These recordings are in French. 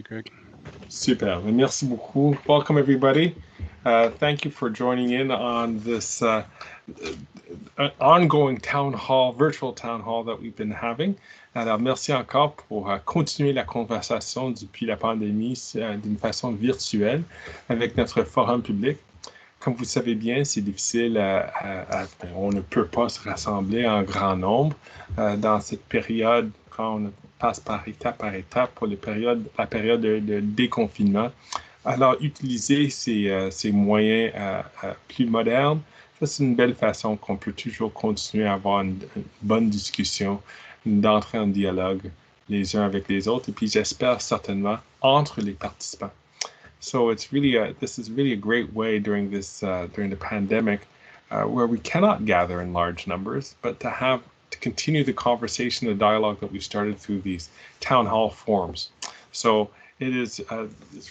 Greg. Super. Merci beaucoup. Welcome, everybody. Thank you for joining in on this ongoing town hall, virtual town hall that we've been having. Alors, merci encore pour continuer la conversation depuis la pandémie d'une façon virtuelle avec notre forum public. Comme vous savez bien, c'est difficile, on ne peut pas se rassembler en grand nombre dans cette période quand on passe par étape pour la période de déconfinement. Alors, utiliser ces moyens plus modernes, ça, c'est une belle façon qu'on peut toujours continuer à avoir une bonne discussion, d'entrer en dialogue les uns avec les autres, et puis j'espère certainement entre les participants. So this is really a great way during the pandemic, where we cannot gather in large numbers, but to continue the conversation, the dialogue that we started through these town hall forums. So it's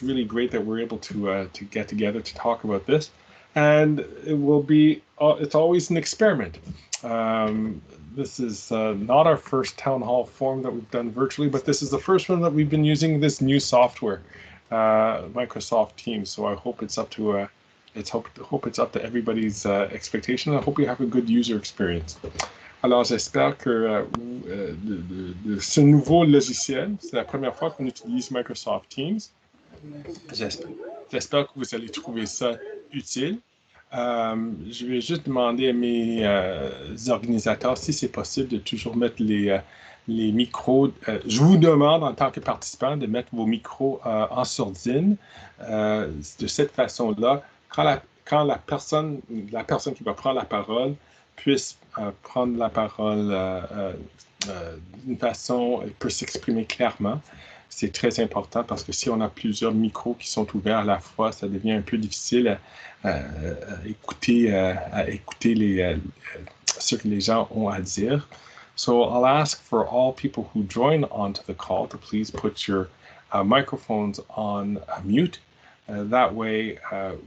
really great that we're able to get together to talk about this, and it's always an experiment. This is not our first town hall forum that we've done virtually, but this is the first one that we've been using this new software. Microsoft Teams. So I hope it's up to hope it's up to everybody's expectation. I hope you have a good user experience. Alors j'espère que ce nouveau logiciel, c'est la première fois qu'on utilise Microsoft Teams. J'espère que vous allez trouver ça utile. Je vais juste demander à mes organisateurs si c'est possible de toujours mettre les micros. Je vous demande en tant que participant de mettre vos micros en sourdine. De cette façon-là, quand la personne qui va prendre la parole puisse prendre la parole d'une façon, elle peut s'exprimer clairement. C'est très important parce que si on a plusieurs micros qui sont ouverts à la fois, ça devient un peu difficile à écouter ce que les gens ont à dire. So I'll ask for all people who join onto the call to please put your microphones on mute. That way,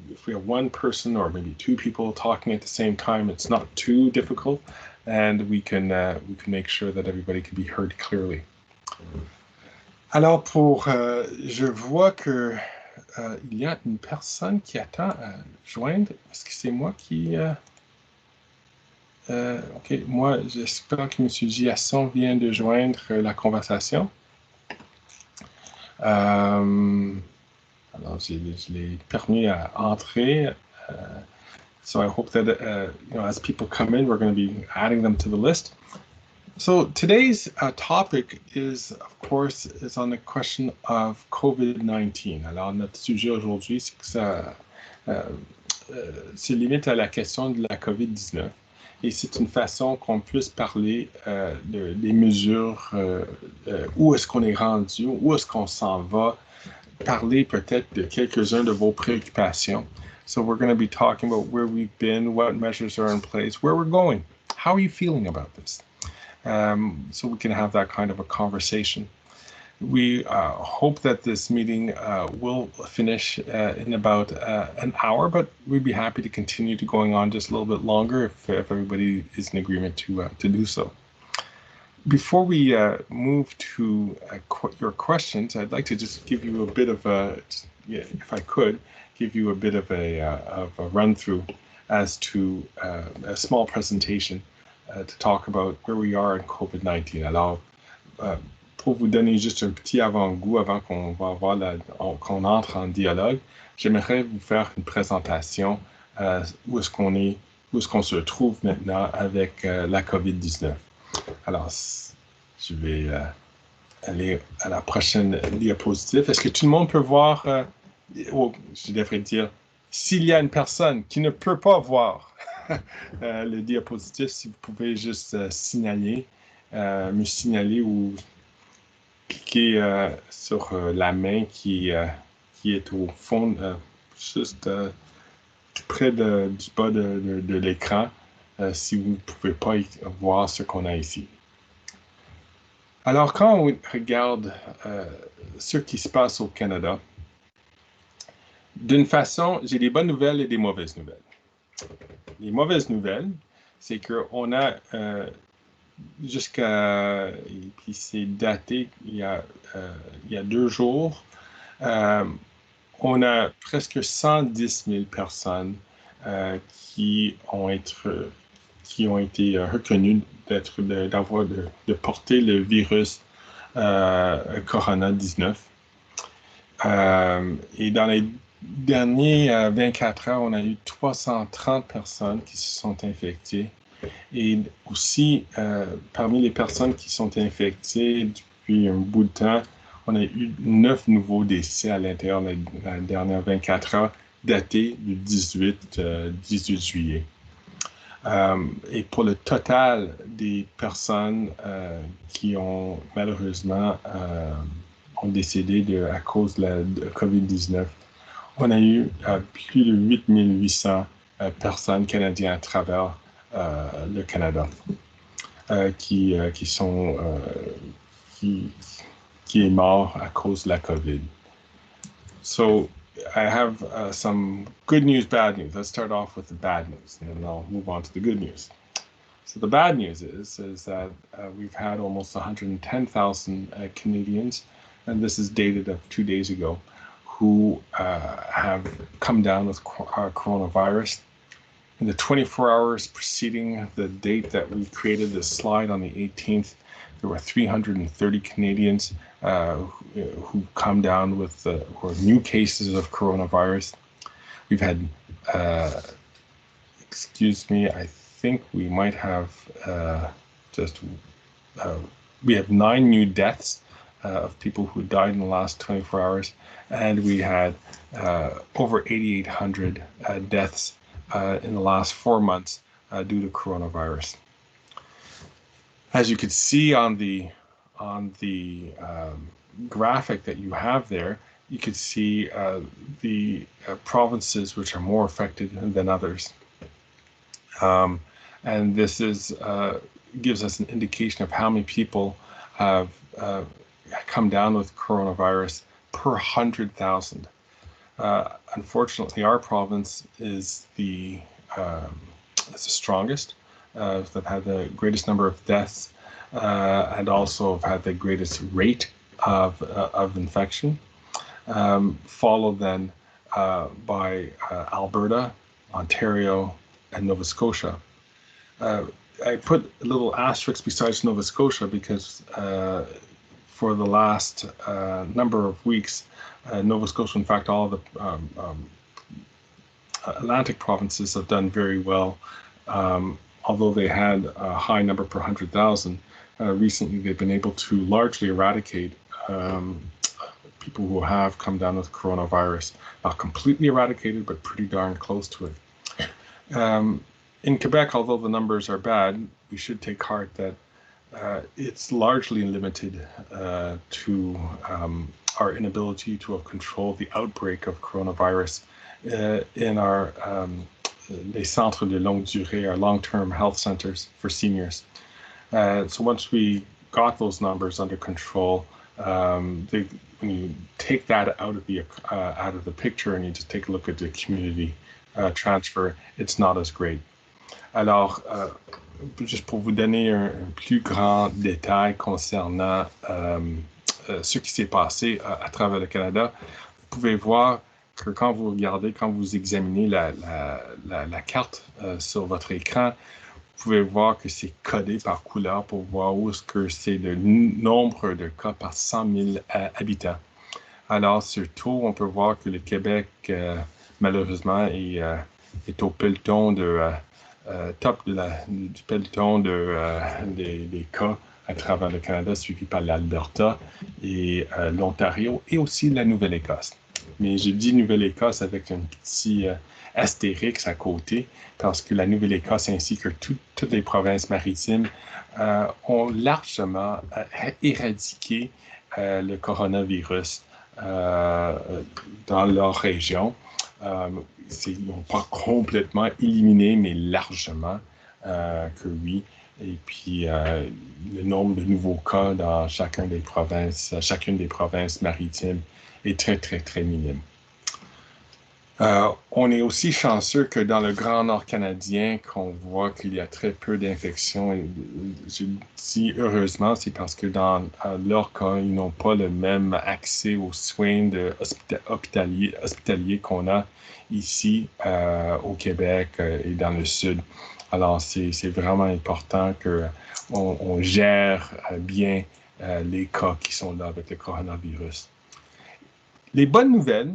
if we have one person or maybe two people talking at the same time, it's not too difficult, and we can make sure that everybody can be heard clearly. Alors, je vois que il y a une personne qui attend à joindre. Est-ce que c'est moi qui... OK, moi, j'espère que M. Giasson vient de joindre la conversation. Alors, je l'ai permis à entrer. So I hope that, as people come in, we're going to be adding them to the list. So today's topic is, of course, is on the question of COVID-19. Alors, notre sujet aujourd'hui, c'est que ça se limite à la question de la COVID-19. Et c'est une façon qu'on puisse parler des mesures, où est-ce qu'on est rendu, où est-ce qu'on s'en va, parler peut-être de quelques-uns de vos préoccupations. So we're going to be talking about where we've been, what measures are in place, where we're going. How are you feeling about this? So we can have that kind of a conversation. We hope that this meeting will finish in about an hour, but we'd be happy to continue to going on just a little bit longer if everybody is in agreement to do so. Before we move to your questions, I'd like to just give you a bit of if I could, give you a bit of a run-through as to a small presentation to talk about where we are in COVID-19. Alors, pour vous donner juste un petit avant-goût avant qu'on qu'on entre en dialogue, j'aimerais vous faire une présentation où est-ce qu'on se trouve maintenant avec la COVID-19. Alors, je vais aller à la prochaine diapositive. Est-ce que tout le monde peut voir, je devrais dire, s'il y a une personne qui ne peut pas voir le diapositive, si vous pouvez juste me signaler ou cliquer sur la main qui est au fond, juste tout près du bas de l'écran, si vous ne pouvez pas voir ce qu'on a ici. Alors, quand on regarde ce qui se passe au Canada, d'une façon, j'ai des bonnes nouvelles et des mauvaises nouvelles. Les mauvaises nouvelles, c'est qu'on a jusqu'à, et puis c'est daté il y a 2 jours, Euh, on a presque 110 000 personnes qui ont été reconnues de porter le virus Corona-19. Et dans les derniers 24 heures, on a eu 330 personnes qui se sont infectées. Et aussi, parmi les personnes qui sont infectées depuis un bout de temps, on a eu 9 nouveaux décès à l'intérieur de la dernière 24 heures, datés du 18 juillet. Et pour le total des personnes qui ont malheureusement ont décédé à cause de la COVID-19, on a eu plus de 8 800 personnes canadiennes à travers le Canada qui est mort à cause de la COVID. So I have some good news, bad news. Let's start off with the bad news, and then I'll move on to the good news. So the bad news is that we've had almost 110,000 Canadians, and this is dated of 2 days ago, who have come down with coronavirus. In the 24 hours preceding the date that we created this slide on the 18th, there were 330 Canadians who come down with or new cases of coronavirus. We've had, I think we might have we have 9 new deaths of people who died in the last 24 hours, and we had over 8,800 deaths in the last 4 months due to coronavirus. As you can see on the graphic that you have there, you can see the provinces which are more affected than others. And this gives us an indication of how many people have come down with coronavirus per 100,000. Unfortunately, our province is the strongest. They've had the greatest number of deaths and also have had the greatest rate of infection, followed then by Alberta, Ontario, and Nova Scotia. I put a little asterisk besides Nova Scotia because for the last number of weeks, Nova Scotia, in fact, all of the Atlantic provinces have done very well. Although they had a high number per 100,000, recently they've been able to largely eradicate people who have come down with coronavirus. Not completely eradicated, but pretty darn close to it. In Quebec, although the numbers are bad, we should take heart that it's largely limited to our inability to control the outbreak of coronavirus in our les centres de longue durée, our long-term health centers for seniors. So once we got those numbers under control, when you take that out of the picture and you just take a look at the community transfer, it's not as great. Alors, juste pour vous donner un plus grand détail concernant ce qui s'est passé à travers le Canada, vous pouvez voir que quand vous examinez la carte sur votre écran, vous pouvez voir que c'est codé par couleur pour voir où est-ce que c'est le nombre de cas par 100 000 habitants. Alors, surtout, on peut voir que le Québec, malheureusement, est au peloton top du peloton des cas à travers le Canada, suivi par l'Alberta et l'Ontario et aussi la Nouvelle-Écosse. Mais je dis Nouvelle-Écosse avec un petit astérix à côté, parce que la Nouvelle-Écosse ainsi que toutes les provinces maritimes ont largement éradiqué le coronavirus dans leur région. Ils n'ont pas complètement éliminé, mais largement que oui. Et puis, le nombre de nouveaux cas dans chacune des provinces maritimes est très, très, très minime. On est aussi chanceux que dans le Grand Nord canadien, qu'on voit qu'il y a très peu d'infections. Et je dis heureusement, c'est parce que dans leur cas, ils n'ont pas le même accès aux soins hospitaliers qu'on a ici au Québec et dans le Sud. Alors, c'est vraiment important qu'on gère bien les cas qui sont là avec le coronavirus. Les bonnes nouvelles,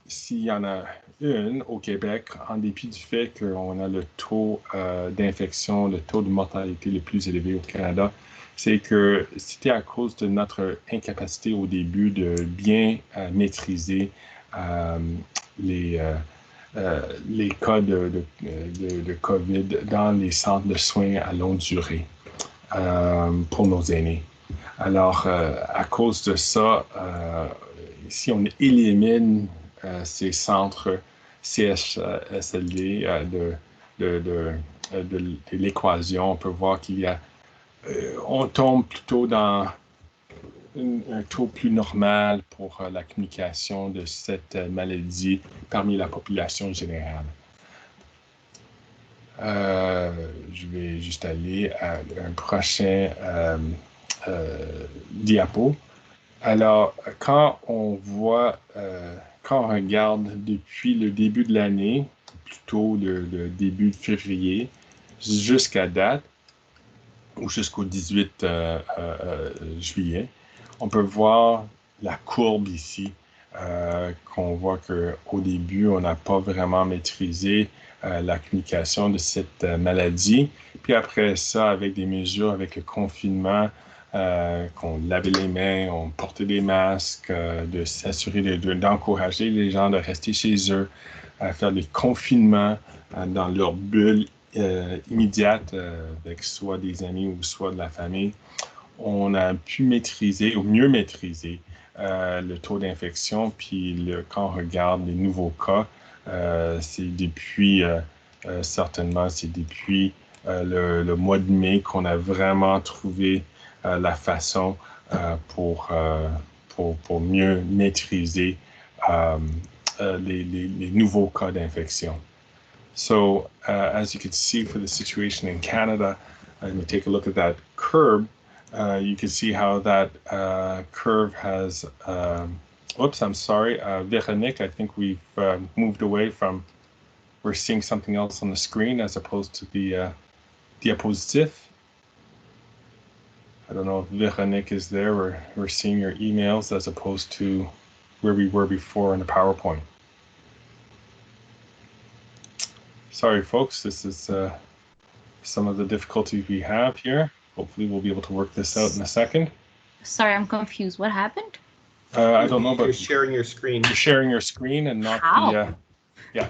s'il y en a une au Québec, en dépit du fait qu'on a le taux d'infection, le taux de mortalité le plus élevé au Canada, c'est que c'était à cause de notre incapacité au début de bien maîtriser les cas de COVID dans les centres de soins à longue durée pour nos aînés. Alors, à cause de ça, si on élimine ces centres CHSLD de l'équation, on peut voir qu'il y a, on tombe plutôt dans un taux plus normal pour la communication de cette maladie parmi la population générale. Je vais juste aller à un prochain diapo. Alors, quand on voit, quand on regarde depuis le début de l'année, plutôt le début de février, jusqu'à date, ou jusqu'au 18 juillet, on peut voir la courbe ici, qu'on voit qu'au début, on n'a pas vraiment maîtrisé la communication de cette maladie. Puis après ça, avec des mesures, avec le confinement, qu'on lavait les mains, on portait des masques, de s'assurer d'encourager les gens de rester chez eux, à faire des confinements dans leur bulle immédiate, avec soit des amis ou soit de la famille. On a pu maîtriser, ou mieux maîtriser, le taux d'infection. Puis quand on regarde les nouveaux cas, c'est depuis, certainement, c'est depuis le mois de mai qu'on a vraiment trouvé la façon pour mieux maîtriser les nouveaux cas d'infection. So, as you can see for the situation in Canada, and you take a look at that curve, you can see how that curve has, oops, I'm sorry, Véronique, I think we've moved away from, we're seeing something else on the screen as opposed to the diapositive. I don't know if Véronique is there, or we're seeing your emails as opposed to where we were before in the PowerPoint. Sorry, folks, this is some of the difficulties we have here. Hopefully we'll be able to work this out in a second. Sorry, I'm confused. What happened? I don't know, but you're sharing your screen. You're sharing your screen and not how? the, yeah.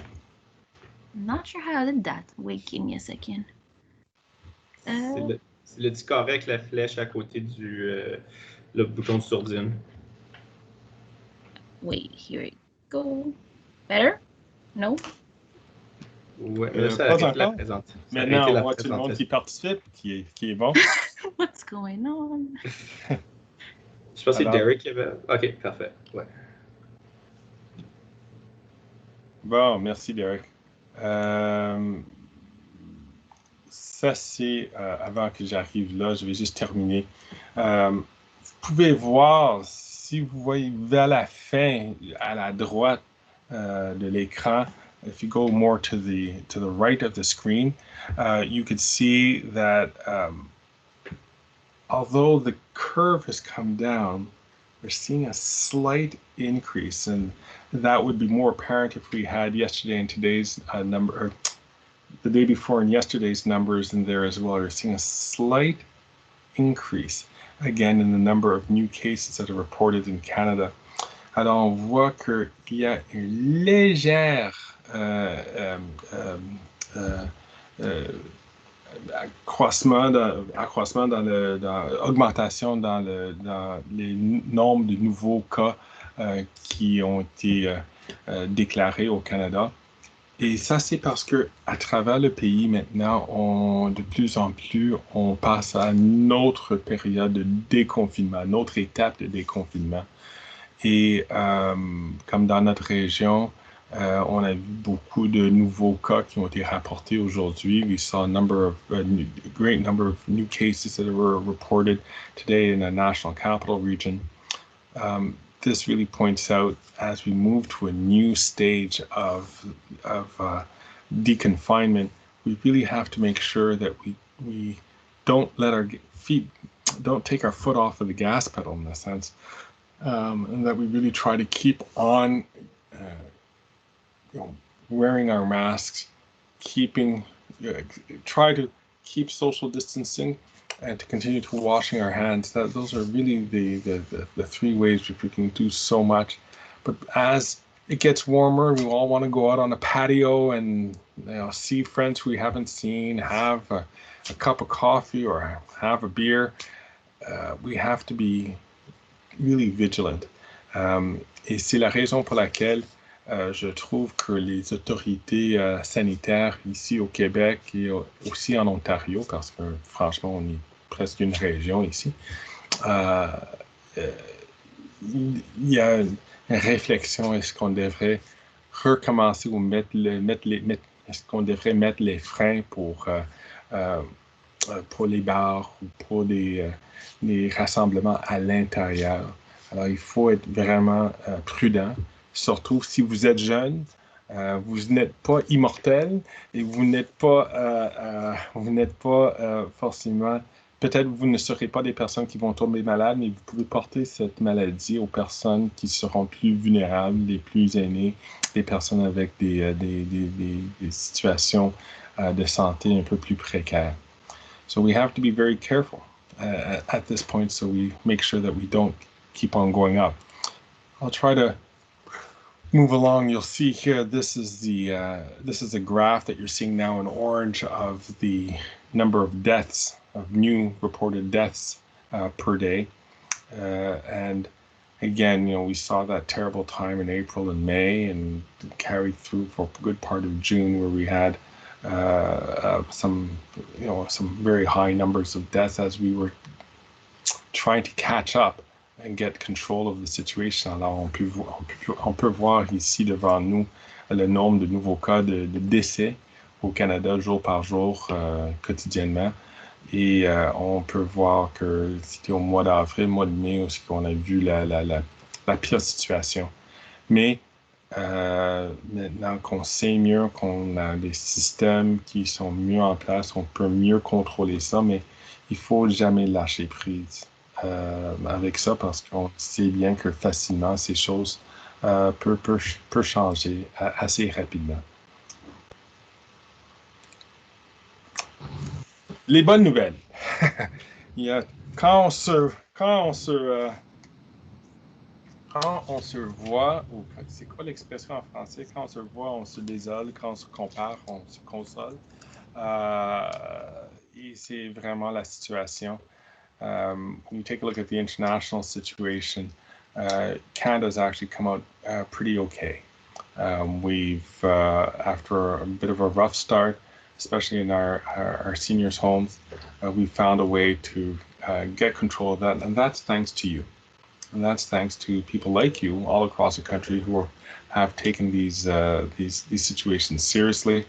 I'm not sure how I did that. Wait, give me a second. C'est le petit carré avec la flèche à côté du le bouton de sourdine. Wait, here we go. Better? No? Ouais, mais là, ça arrête la présentation. Maintenant, on voit tout le monde qui participe, qui est bon. What's going on? Je pense que c'est Derek qui avait... OK, parfait. Ouais. Bon, merci Derek. Ça, c'est, avant que j'arrive là, je vais juste terminer. Vous pouvez voir, si vous voyez vers la fin, à la droite de l'écran, if you go more to the right of the screen, you could see that although the curve has come down, we're seeing a slight increase, and that would be more apparent if we had yesterday and today's number, or the day before and yesterday's numbers in there as well. We're seeing a slight increase, again, in the number of new cases that are reported in Canada. Alors, on voit qu'il y a une légère augmentation dans les nombres de nouveaux cas qui ont été déclarés au Canada. Et ça, c'est parce que à travers le pays maintenant, de plus en plus, on passe à notre période de déconfinement, notre étape de déconfinement. Et comme dans notre région, On a vu beaucoup de nouveaux cas qui ont été rapportés aujourd'hui. We saw a great number of new cases that were reported today in the National Capital Region. This really points out, as we move to a new stage of deconfinement, we really have to make sure that we don't let don't take our foot off of the gas pedal in a sense, and that we really try to keep on wearing our masks, try to keep social distancing, and to continue to washing our hands. Those are really the three ways we can do so much. But as it gets warmer, we all want to go out on a patio and see friends we haven't seen, have a cup of coffee or have a beer. We have to be really vigilant. Et c'est la raison pour laquelle je trouve que les autorités sanitaires ici au Québec et aussi en Ontario, parce que franchement, on est presque une région ici, il y a une réflexion, est-ce qu'on devrait recommencer ou est-ce qu'on devrait mettre les freins pour les bars ou pour des rassemblements à l'intérieur. Alors, il faut être vraiment prudent, surtout si vous êtes jeune, vous n'êtes pas immortel et vous n'êtes pas forcément, peut-être vous ne serez pas des personnes qui vont tomber malades, mais vous pouvez porter cette maladie aux personnes qui seront plus vulnérables, les plus aînés, les personnes avec des situations de santé un peu plus précaires. So we have to be very careful at this point, so we make sure that we don't keep on going up. I'll try to move along. You'll see here, this is a graph that you're seeing now in orange of the number of deaths, of new reported deaths per day. And again, we saw that terrible time in April and May and carried through for a good part of June, where we had some very high numbers of deaths as we were trying to catch up and get control of the situation. Alors, on peut voir ici devant nous le nombre de nouveaux cas de décès au Canada jour par jour, quotidiennement. Et on peut voir que c'était au mois d'avril, mois de mai, où on a vu la pire situation. Mais maintenant qu'on sait mieux, qu'on a des systèmes qui sont mieux en place, on peut mieux contrôler ça, mais il faut jamais lâcher prise avec ça, parce qu'on sait bien que facilement ces choses peuvent changer assez rapidement. Les bonnes nouvelles. Quand on se voit, ou c'est quoi l'expression en français? Quand on se voit, on se désole. Quand on se compare, on se console. Et c'est vraiment la situation. When you take a look at the international situation, Canada's actually come out pretty okay. We've, after a bit of a rough start, especially in our seniors' homes, we found a way to get control of that, and that's thanks to you. And that's thanks to people like you all across the country who have taken these situations seriously.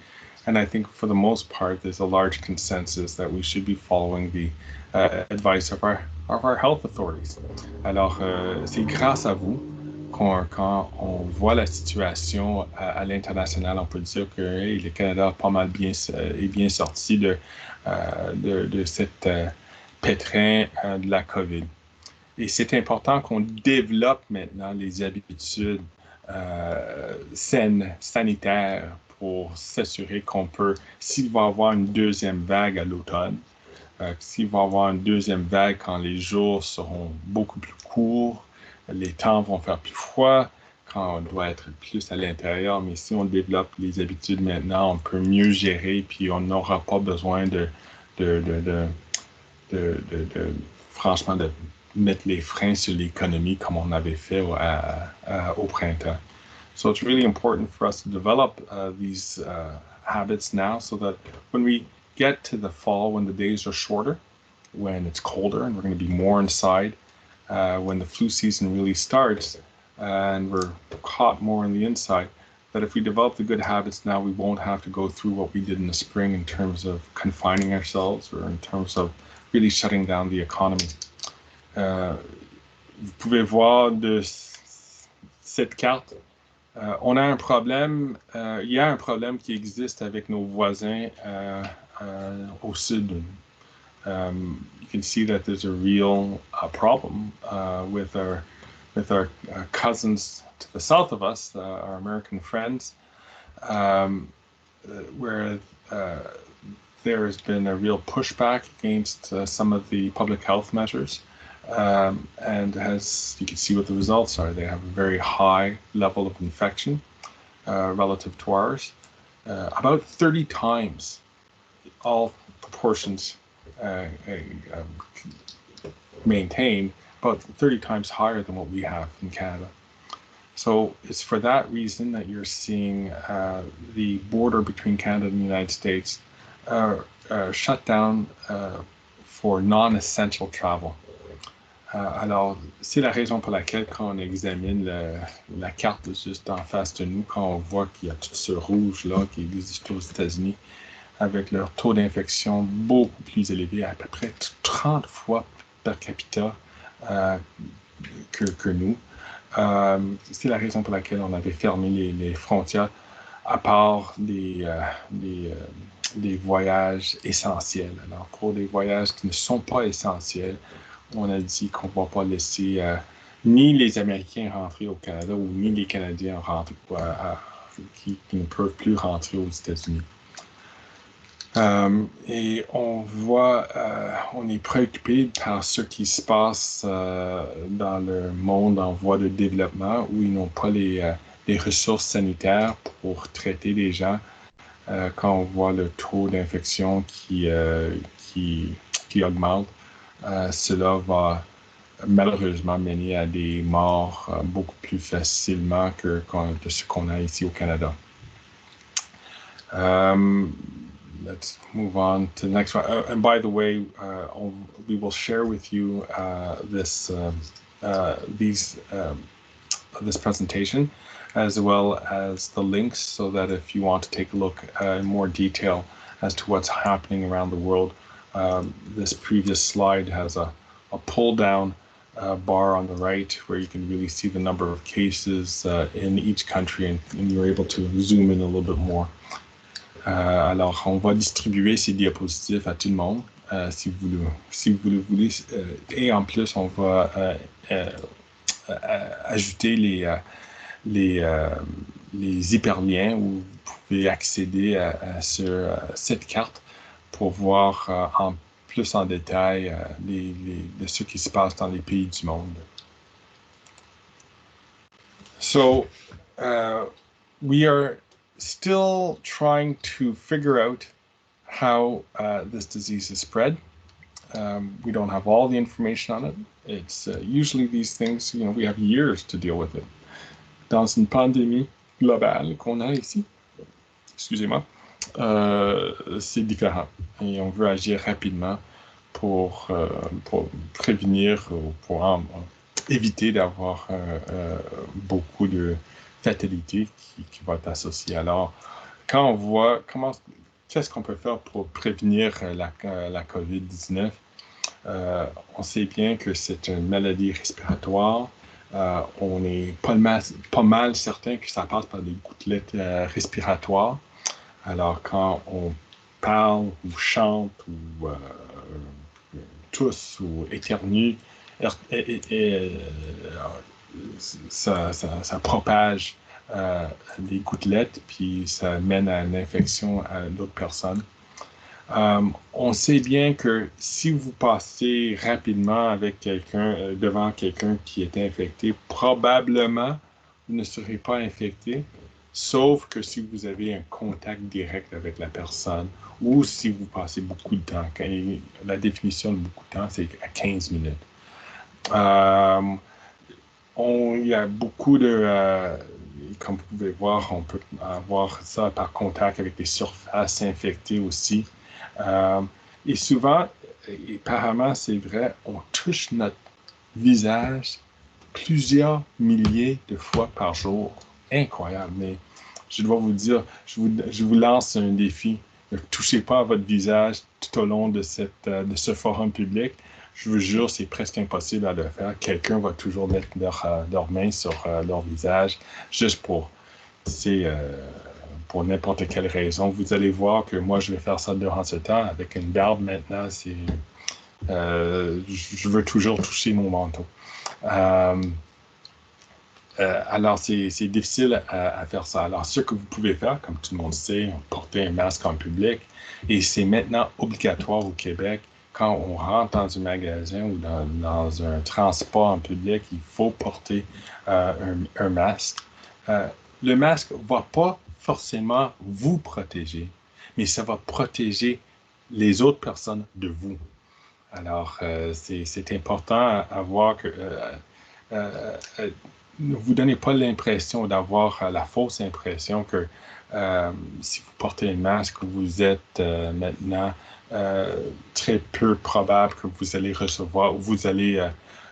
And I think for the most part, there's a large consensus that we should be following the advice of our health authorities. Alors, c'est grâce à vous quand on voit la situation à l'international, on peut dire que le Canada a pas mal bien sorti de cette pétrin de la COVID. Et c'est important qu'on développe maintenant les habitudes saines, sanitaires, pour s'assurer qu'on peut, s'il va y avoir une deuxième vague à l'automne, s'il va y avoir une deuxième vague quand les jours seront beaucoup plus courts, les temps vont faire plus froid, quand on doit être plus à l'intérieur, mais si on développe les habitudes maintenant, on peut mieux gérer, puis on n'aura pas besoin franchement, de mettre les freins sur l'économie comme on avait fait au printemps. So it's really important for us to develop these habits now, so that when we get to the fall, when the days are shorter, when it's colder and we're going to be more inside, when the flu season really starts and we're caught more on the inside, that if we develop the good habits now, we won't have to go through what we did in the spring in terms of confining ourselves or in terms of really shutting down the economy. Vous pouvez voir de cette carte, on a un problème, il y a un problème qui existe avec nos voisins au sud. You can see that there's a real problem with our cousins to the south of us, our American friends, where there has been a real pushback against some of the public health measures. And as you can see what the results are, they have a very high level of infection relative to ours, about 30 times, all proportions maintained, about 30 times higher than what we have in Canada. So it's for that reason that you're seeing the border between Canada and the United States shut down for non-essential travel. Alors, c'est la raison pour laquelle quand on examine la carte juste en face de nous, quand on voit qu'il y a tout ce rouge-là qui existe aux États-Unis, avec leur taux d'infection beaucoup plus élevé, à peu près 30 fois per capita que nous. C'est la raison pour laquelle on avait fermé les frontières, à part des voyages essentiels. Alors, pour des voyages qui ne sont pas essentiels, on a dit qu'on ne va pas laisser ni les Américains rentrer au Canada ou ni les Canadiens rentrer, qui ne peuvent plus rentrer aux États-Unis. Et on voit, on est préoccupé par ce qui se passe dans le monde en voie de développement où ils n'ont pas les ressources sanitaires pour traiter les gens. Quand on voit le taux d'infection qui augmente, cela va malheureusement mener à des morts beaucoup plus facilement que de ce qu'on a ici au Canada. Let's move on to the next one. And by the way, we will share with you this presentation, as well as the links, so that if you want to take a look in more detail as to what's happening around the world, this previous slide has a pull-down bar on the right where you can really see the number of cases in each country, and you're able to zoom in a little bit more. Alors, on va distribuer ces diapositives à tout le monde, si vous le voulez. Et en plus, on va ajouter les hyperliens où vous pouvez accéder à cette carte pour voir plus en détail de ce qui se passe dans les pays du monde. So, we are still trying to figure out how this disease is spread. We don't have all the information on it. It's usually these things, we have years to deal with it. Dans une pandémie globale qu'on a ici, excusez-moi, c'est différent. Et on veut agir rapidement pour prévenir ou pour éviter d'avoir beaucoup de fatalité qui va être associée. Alors, quand on voit qu'est-ce qu'on peut faire pour prévenir la COVID-19, on sait bien que c'est une maladie respiratoire. On est pas mal certain que ça passe par des gouttelettes respiratoires. Alors, quand on parle ou chante ou tousse ou éternue, ça propage des gouttelettes, puis ça mène à une infection à d'autres personnes. On sait bien que si vous passez rapidement avec devant quelqu'un qui est infecté, probablement vous ne serez pas infecté, sauf que si vous avez un contact direct avec la personne ou si vous passez beaucoup de temps. La définition de beaucoup de temps, c'est à 15 minutes. Il y a beaucoup comme vous pouvez voir, on peut avoir ça par contact avec des surfaces infectées aussi. Et souvent, apparemment c'est vrai, on touche notre visage plusieurs milliers de fois par jour. Incroyable, mais je dois vous dire, je vous lance un défi. Ne touchez pas à votre visage tout au long de ce forum public. Je vous jure, c'est presque impossible à le faire. Quelqu'un va toujours mettre leur main sur leur visage, juste pour n'importe quelle raison. Vous allez voir que moi, je vais faire ça durant ce temps. Avec une barbe maintenant, je veux toujours toucher mon manteau. Alors, c'est difficile à faire ça. Alors, ce que vous pouvez faire, comme tout le monde sait, porter un masque en public. Et c'est maintenant obligatoire au Québec. Quand on rentre dans un magasin ou dans un transport en public, il faut porter un masque. Le masque ne va pas forcément vous protéger, mais ça va protéger les autres personnes de vous. Alors, c'est important à voir que ne vous donnez pas l'impression d'avoir la fausse impression que si vous portez un masque, vous êtes maintenant très peu probable que vous allez recevoir ou vous allez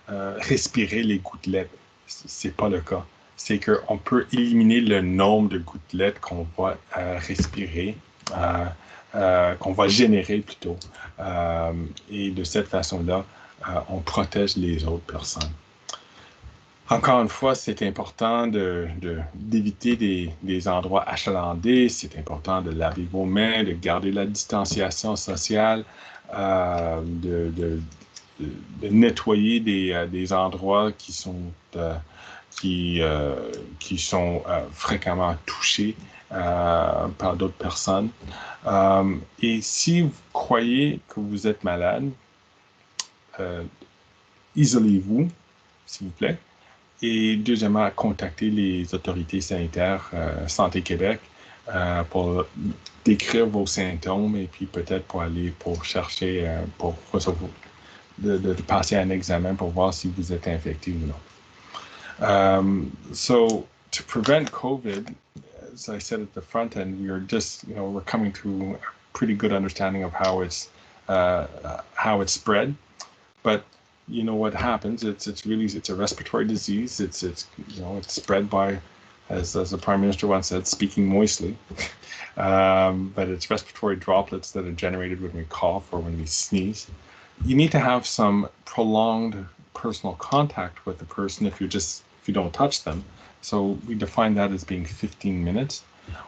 respirer les gouttelettes. C'est pas le cas. C'est qu'on peut éliminer le nombre de gouttelettes qu'on va respirer, qu'on va générer plutôt. Et de cette façon-là, on protège les autres personnes. Encore une fois, c'est important d'éviter des endroits achalandés. C'est important de laver vos mains, de garder la distanciation sociale, de nettoyer des endroits qui sont fréquemment touchés par d'autres personnes. Et si vous croyez que vous êtes malade, isolez-vous, s'il vous plaît. Et deuxièmement, contacter les autorités sanitaires, Santé Québec, pour décrire vos symptômes et puis peut-être pour chercher, de passer un examen pour voir si vous êtes infecté ou non. So to prevent COVID, as I said at the front end, we're coming to a pretty good understanding of how it's spread, but you know what happens? It's a respiratory disease. It's spread by, as the Prime Minister once said, speaking moistly. But it's respiratory droplets that are generated when we cough or when we sneeze. You need to have some prolonged personal contact with the person if you don't touch them. So we define that as being 15 minutes,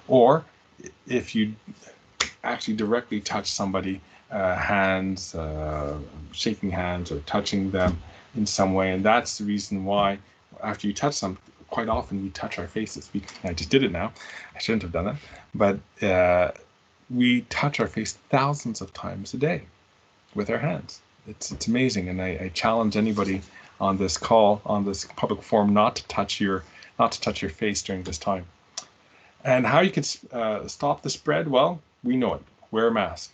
or if you actually directly touch somebody. Hands, shaking hands or touching them in some way. And that's the reason why after you touch them, quite often we touch our faces. I just did it now. I shouldn't have done that. But we touch our face thousands of times a day with our hands. It's amazing. And I challenge anybody on this call, on this public forum, not to touch your face during this time. And how you can stop the spread? Well, we know it. Wear a mask.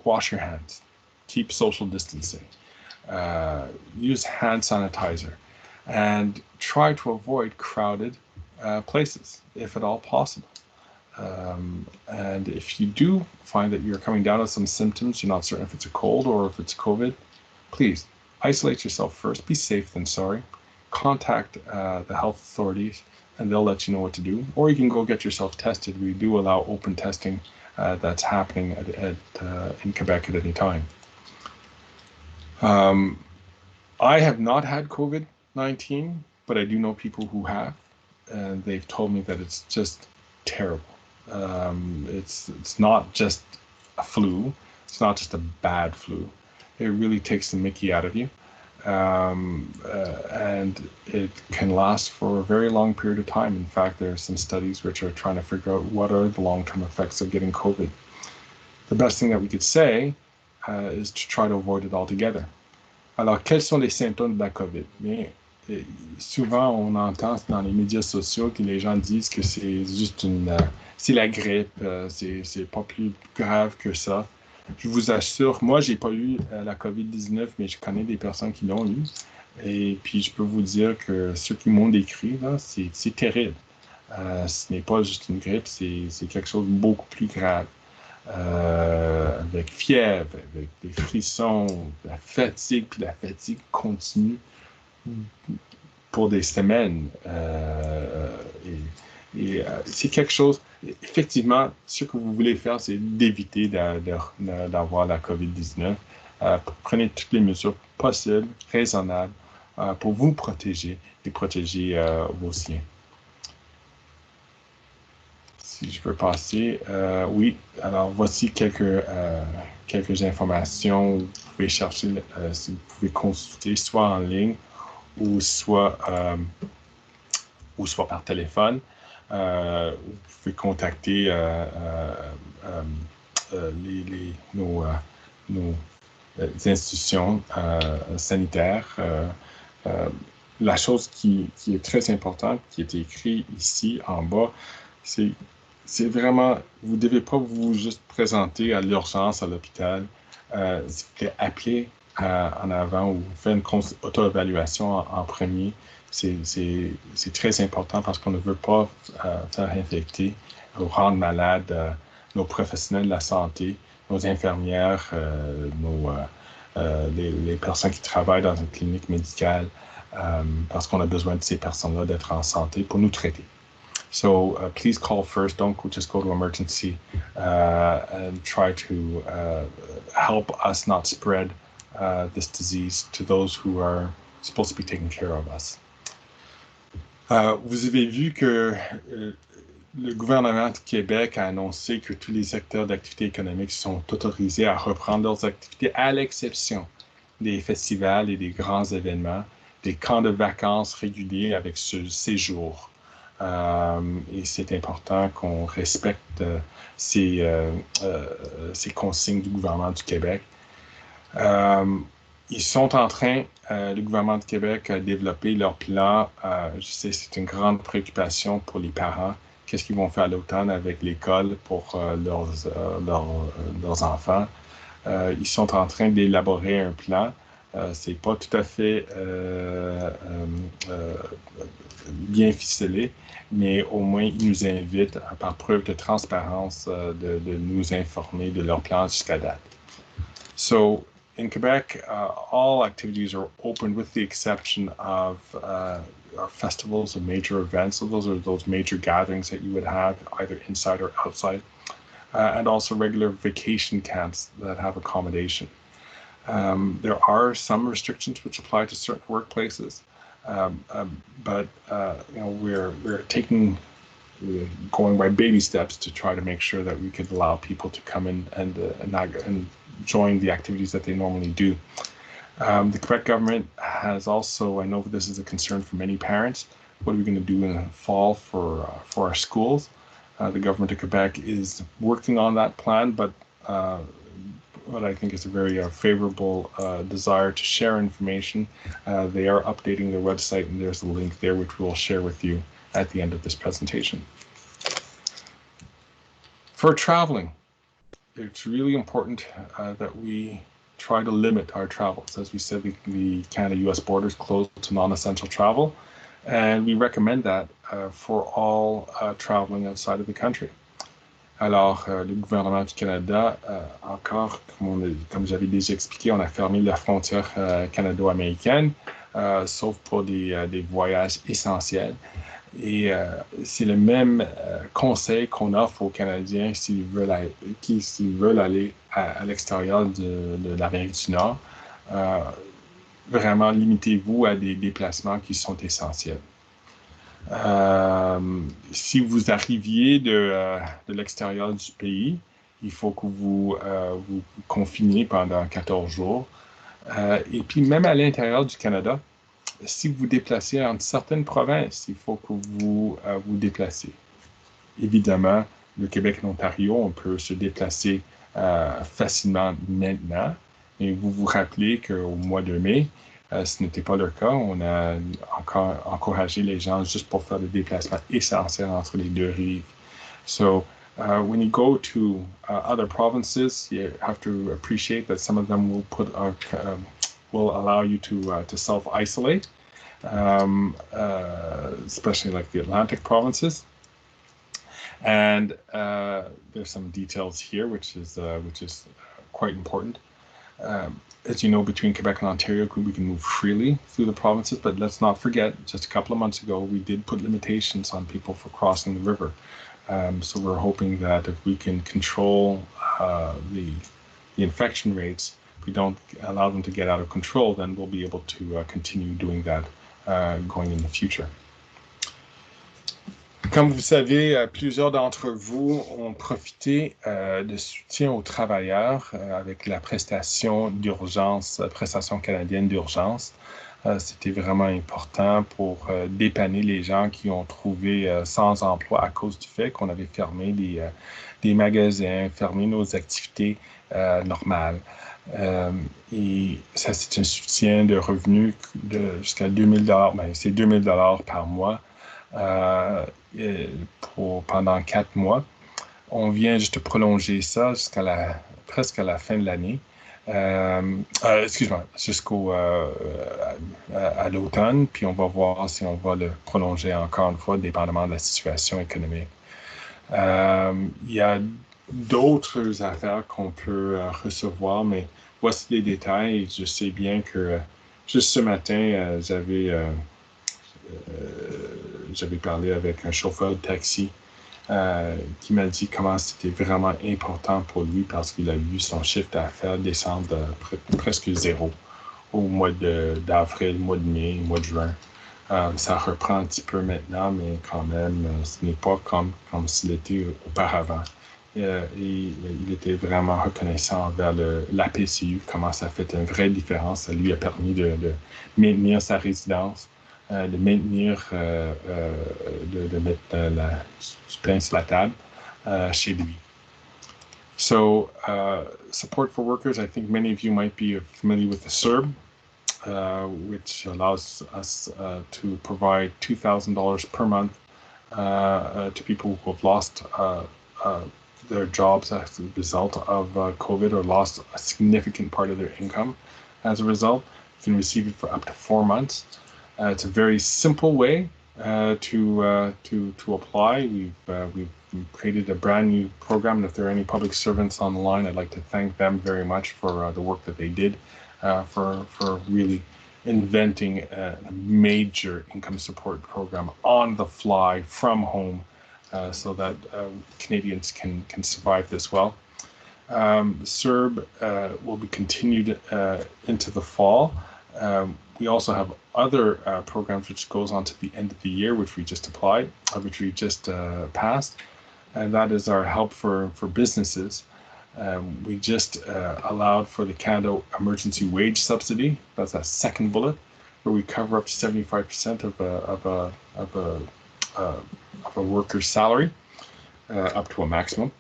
Wash your hands, keep social distancing, use hand sanitizer, and try to avoid crowded places if at all possible. And if you do find that you're coming down with some symptoms, you're not certain if it's a cold or if it's COVID, please isolate yourself first. Be safe than sorry. Contact the health authorities and they'll let you know what to do. Or you can go get yourself tested. We do allow open testing that's happening in Quebec at any time. I have not had COVID-19, but I do know people who have, and they've told me that it's just terrible. It's not just a flu. It's not just a bad flu. It really takes the mickey out of you. And it can last for a very long period of time. In fact, there are some studies which are trying to figure out what are the long-term effects of getting COVID. The best thing that we could say is to try to avoid it altogether. Alors, quels sont les symptômes de la COVID? Bien, souvent, on entend dans les médias sociaux que les gens disent que c'est juste c'est la grippe, c'est pas plus grave que ça. Je vous assure, moi, j'ai pas eu la COVID-19, mais je connais des personnes qui l'ont eu. Et puis, je peux vous dire que ceux qui m'ont décrit, là, c'est terrible. Ce n'est pas juste une grippe, c'est quelque chose de beaucoup plus grave. Avec fièvre, avec des frissons, la fatigue, puis la fatigue continue pour des semaines. Et c'est quelque chose, effectivement, ce que vous voulez faire, c'est d'éviter d'avoir la COVID-19. Prenez toutes les mesures possibles, raisonnables, pour vous protéger et protéger vos siens. Si je peux passer, oui, alors voici quelques informations. Vous pouvez chercher, si vous pouvez consulter soit en ligne ou soit par téléphone. Vous pouvez contacter nos institutions sanitaires. La chose qui est très importante, qui est écrite ici en bas, c'est vraiment, vous ne devez pas vous juste présenter à l'urgence à l'hôpital. S'il vous plaît, appelez en avant ou faites une auto-évaluation en premier. C'est très important parce qu'on ne veut pas faire infecter ou rendre malade nos professionnels de la santé, nos infirmières, les personnes qui travaillent dans une clinique médicale, parce qu'on a besoin de ces personnes-là d'être en santé pour nous traiter. So please call first. Don't just go to emergency and try to help us not spread this disease to those who are supposed to be taking care of us. Vous avez vu que le gouvernement du Québec a annoncé que tous les secteurs d'activité économique sont autorisés à reprendre leurs activités, à l'exception des festivals et des grands événements, des camps de vacances réguliers avec ce séjour. Et c'est important qu'on respecte ces consignes du gouvernement du Québec. Ils sont en train, le gouvernement du Québec a développé leur plan. Je sais, c'est une grande préoccupation pour les parents. Qu'est-ce qu'ils vont faire à l'automne avec l'école pour leurs enfants? Ils sont en train d'élaborer un plan. C'est pas tout à fait bien ficelé, mais au moins ils nous invitent, par preuve de transparence, de nous informer de leur plan jusqu'à date. So, in Quebec, all activities are open with the exception of our festivals and major events. So those are those major gatherings that you would have either inside or outside, and also regular vacation camps that have accommodation. There are some restrictions which apply to certain workplaces, but we're going by baby steps to try to make sure that we could allow people to come in and join the activities that they normally do. The Quebec government has also, I know this is a concern for many parents, what are we going to do in the fall for our schools? The government of Quebec is working on that plan, but what I think is a very favorable desire to share information. They are updating their website, and there's a link there which we will share with you at the end of this presentation. For traveling, it's really important that we try to limit our travels. As we said, the Canada-US border is closed to non-essential travel, and we recommend that for all traveling outside of the country. Alors, le gouvernement du Canada, encore, comme j'avais déjà expliqué, on a fermé la frontière canado-américaine, sauf pour des voyages essentiels. Et c'est le même conseil qu'on offre aux Canadiens s'ils veulent aller à l'extérieur de l'Amérique du Nord. Vraiment, limitez-vous à des déplacements qui sont essentiels. Si vous arriviez de l'extérieur du pays, il faut que vous vous confiniez pendant 14 jours. Et puis, même à l'intérieur du Canada, si vous vous déplacez entre certaines provinces, il faut que vous vous déplacez. Évidemment, le Québec et l'Ontario, on peut se déplacer facilement maintenant. Et vous vous rappelez qu'au mois de mai, ce n'était pas le cas. On a encore encouragé les gens juste pour faire des déplacements essentiels entre les deux rives. So, when you go to other provinces, you have to appreciate that some of them will allow you to self-isolate, especially like the Atlantic provinces. And there's some details here, which is quite important. as you know, between Quebec and Ontario, we can move freely through the provinces, but let's not forget, just a couple of months ago, we did put limitations on people for crossing the river. So we're hoping that if we can control the infection rates, if we don't allow them to get out of control, then we'll be able to continue doing that going in the future. Comme vous savez, plusieurs d'entre vous ont profité de soutien aux travailleurs avec la prestation d'urgence, prestation canadienne d'urgence. C'était vraiment important pour dépanner les gens qui ont trouvé sans emploi à cause du fait qu'on avait fermé des magasins, fermé nos activités normales. Et ça, c'est un soutien de revenus jusqu'à 2000 $. Ben, c'est 2000 $ par mois. Pendant 4 mois. On vient juste prolonger ça presque à la fin de l'année. Excuse-moi, à l'automne, puis on va voir si on va le prolonger encore une fois, dépendamment de la situation économique. Il y a d'autres affaires qu'on peut recevoir, mais voici les détails. Je sais bien que juste ce matin, j'avais parlé avec un chauffeur de taxi qui m'a dit comment c'était vraiment important pour lui parce qu'il a vu son chiffre d'affaires descendre presque zéro au mois d'avril, mois de mai, mois de juin. Ça reprend un petit peu maintenant, mais quand même, ce n'est pas comme s'il était auparavant. Il était vraiment reconnaissant envers l'APCU, comment ça fait une vraie différence. Ça lui a permis de maintenir sa résidence, de maintenir, de mettre du pain sur la table chez lui. So, support for workers, I think many of you might be familiar with the CERB, which allows us to provide $2,000 per month to people who have lost their jobs as a result of COVID or lost a significant part of their income as a result. You can receive it for up to 4 months. It's a very simple way to apply. We've created a brand new program, and if there are any public servants on the line, I'd like to thank them very much for the work that they did for really inventing a major income support program on the fly from home so that Canadians can survive this well. CERB will be continued into the fall. We also have other programs which goes on to the end of the year, which we just passed, and that is our help for businesses. We just allowed for the Canada Emergency Wage Subsidy. That's a second bullet, where we cover up to 75% of a worker's salary, up to a maximum.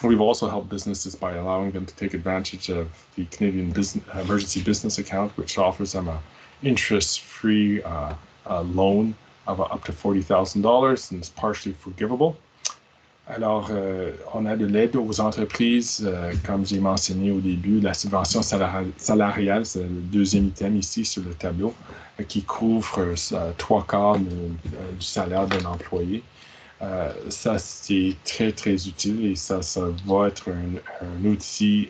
We've also helped businesses by allowing them to take advantage of the Canadian Emergency Business Account, which offers them an interest-free loan of up to $40,000 and is partially forgivable. Alors, on a de l'aide aux entreprises, comme j'ai mentionné au début, la subvention salariale, c'est le deuxième item ici sur le tableau, qui couvre 3/4 du salaire d'un employé. Ça, c'est très, très utile et ça va être un outil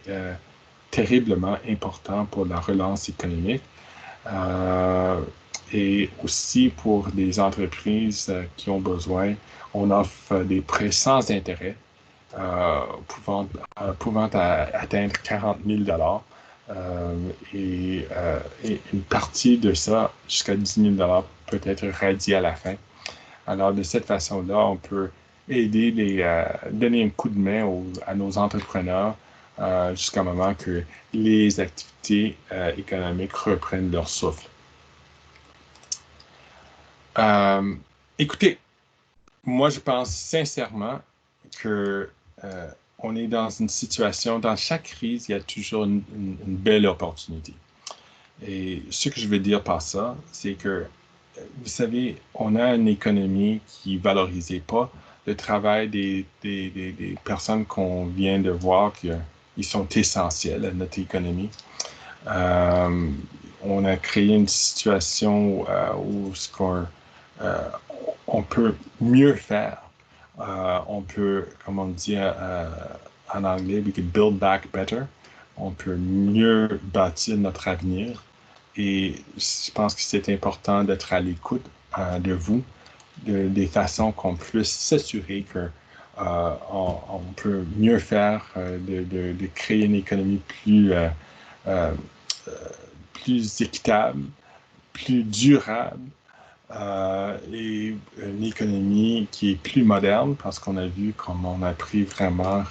terriblement important pour la relance économique. Et aussi pour les entreprises qui ont besoin, on offre des prêts sans intérêt pouvant atteindre 40 000 $. Et une partie de ça, jusqu'à 10 000 $, peut être radiée à la fin. Alors, de cette façon-là, on peut aider, donner un coup de main à nos entrepreneurs jusqu'à un moment que les activités économiques reprennent leur souffle. Écoutez, moi, je pense sincèrement que on est dans une situation, dans chaque crise, il y a toujours une belle opportunité. Et ce que je veux dire par ça, c'est que vous savez, on a une économie qui ne valorisait pas le travail des personnes qu'on vient de voir qu'ils sont essentiels à notre économie. On a créé une situation où on peut mieux faire. On peut, comme on dit en anglais, we can build back better. on peut mieux bâtir notre avenir. Et je pense que c'est important d'être à l'écoute de vous, des façons qu'on puisse s'assurer que on peut mieux faire, de créer une économie plus équitable, plus durable, et une économie qui est plus moderne, parce qu'on a vu comme on a pris vraiment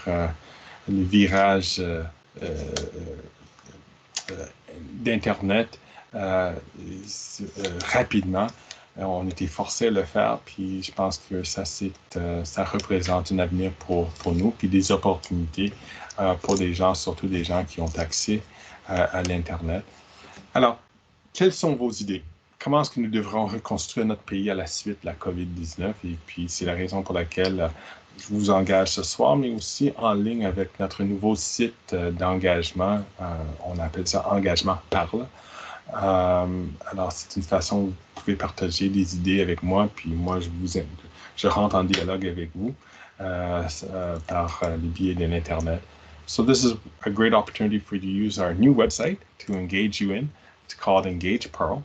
le virage d'Internet rapidement. On était forcé à le faire, puis je pense que ça représente un avenir pour nous, puis des opportunités pour des gens, surtout des gens qui ont accès à l'Internet. Alors, quelles sont vos idées? Comment est-ce que nous devrons reconstruire notre pays à la suite de la COVID-19? Et puis, c'est la raison pour laquelle je vous engage ce soir, mais aussi en ligne avec notre nouveau site d'engagement. On appelle ça Engagement Parle. Alors, c'est une façon où vous pouvez partager des idées avec moi, puis moi, je rentre en dialogue avec vous par le biais de l'Internet. So this is a great opportunity for you to use our new website to engage you in. It's called Engage Pearl,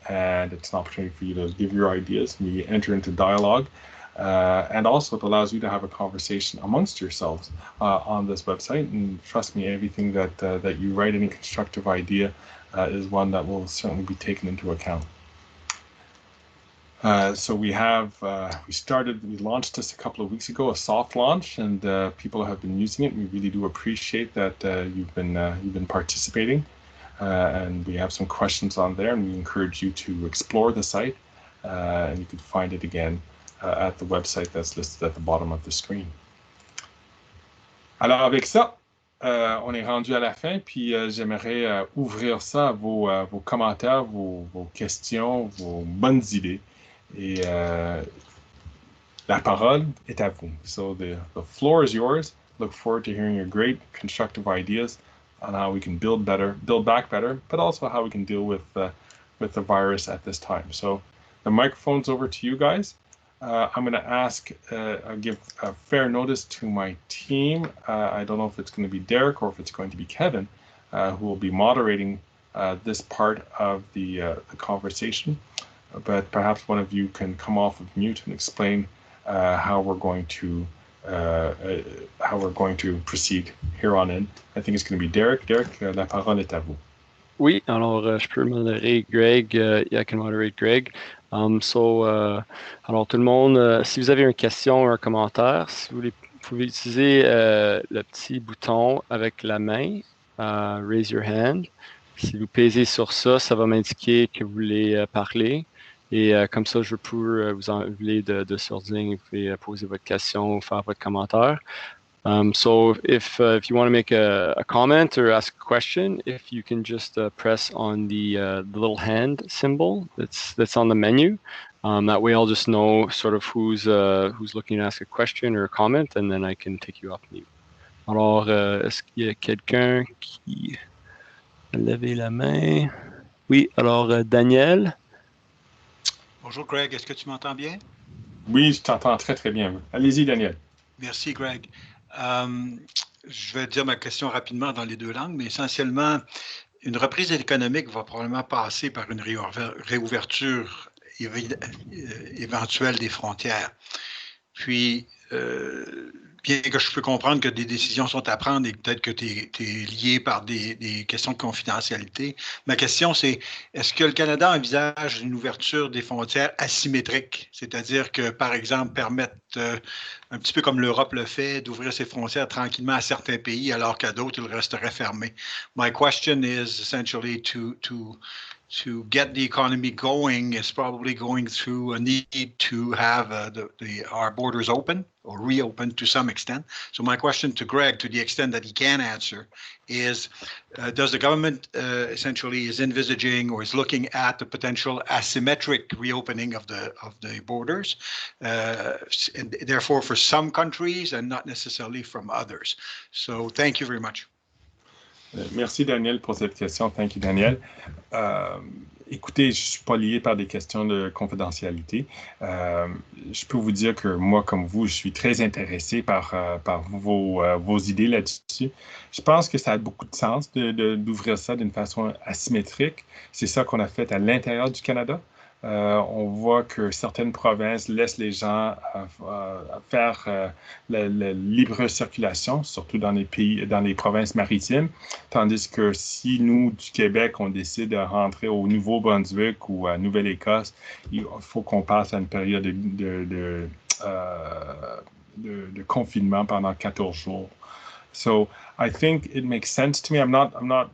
and it's an opportunity for you to give your ideas and you enter into dialogue. And also it allows you to have a conversation amongst yourselves on this website. And trust me, everything that you write, any constructive idea, is one that will certainly be taken into account. So we launched this a couple of weeks ago, a soft launch, and people have been using it. We really do appreciate that you've been participating. And we have some questions on there, and we encourage you to explore the site, and you can find it again at the website that's listed at the bottom of the screen. Alors avec ça, on est rendu à la fin, puis j'aimerais ouvrir ça à vos commentaires, vos questions, vos bonnes idées. Et la parole est à vous. So the floor is yours. Look forward to hearing your great constructive ideas on how we can build back better, but also how we can deal with the virus at this time. So the microphone's over to you guys. I'm going to give a fair notice to my team. I don't know if it's going to be Derek or if it's going to be Kevin, who will be moderating this part of the conversation. But perhaps one of you can come off of mute and explain how we're going to proceed here on in. I think it's going to be Derek. Derek, la parole est à vous. Oui, alors je peux modérer Greg. I can moderate Greg. Alors tout le monde, si vous avez une question ou un commentaire, si vous pouvez utiliser le petit bouton avec la main, raise your hand. Si vous pèsez sur ça, ça va m'indiquer que vous voulez parler. Et comme ça, je peux vous enlever de sourdine et vous pouvez poser votre question ou faire votre commentaire. So if you want to make a comment or ask a question, if you can just press on the little hand symbol that's on the menu, that way I'll just know sort of who's looking to ask a question or a comment, and then I can take you off mute. Alors, est-ce qu'il y a quelqu'un qui a levé la main? Oui, alors Daniel. Bonjour Greg, est-ce que tu m'entends bien? Oui, je t'entends très très bien. Allez-y Daniel. Merci Greg. Je vais dire ma question rapidement dans les deux langues, mais essentiellement, une reprise économique va probablement passer par une réouverture éventuelle des frontières. Puis, bien que je peux comprendre que des décisions sont à prendre et peut-être que tu es lié par des questions de confidentialité, ma question c'est, est-ce que le Canada envisage une ouverture des frontières asymétrique, c'est-à-dire que, par exemple, permettre, un petit peu comme l'Europe le fait, d'ouvrir ses frontières tranquillement à certains pays alors qu'à d'autres, ils resteraient fermés? My question is essentially to get the economy going is probably going through a need to have our borders open or reopened to some extent. So my question to Greg, to the extent that he can answer, is does the government essentially is envisaging or is looking at the potential asymmetric reopening of the borders, and therefore for some countries and not necessarily from others? So thank you very much. Merci Daniel pour cette question. Thank you Daniel. Écoutez, je ne suis pas lié par des questions de confidentialité. Je peux vous dire que moi, comme vous, je suis très intéressé par vos idées là-dessus. Je pense que ça a beaucoup de sens d'ouvrir ça d'une façon asymétrique. C'est ça qu'on a fait à l'intérieur du Canada. On voit que certaines provinces laissent les gens faire la libre circulation, surtout dans les provinces maritimes, tandis que si nous, du Québec, on décide de rentrer au Nouveau-Brunswick ou à Nouvelle-Écosse, il faut qu'on passe à une période de confinement pendant 14 jours. So I think it makes sense to me. I'm not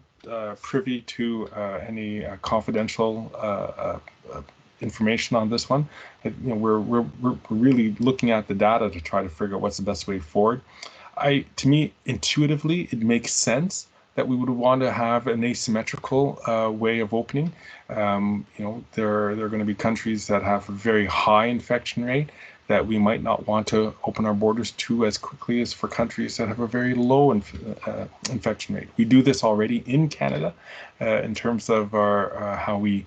privy to any confidential information on this one. We're really looking at the data to try to figure out what's the best way forward. To me, intuitively, it makes sense that we would want to have an asymmetrical way of opening. There are going to be countries that have a very high infection rate that we might not want to open our borders to as quickly as for countries that have a very low infection rate. We do this already in Canada in terms of how we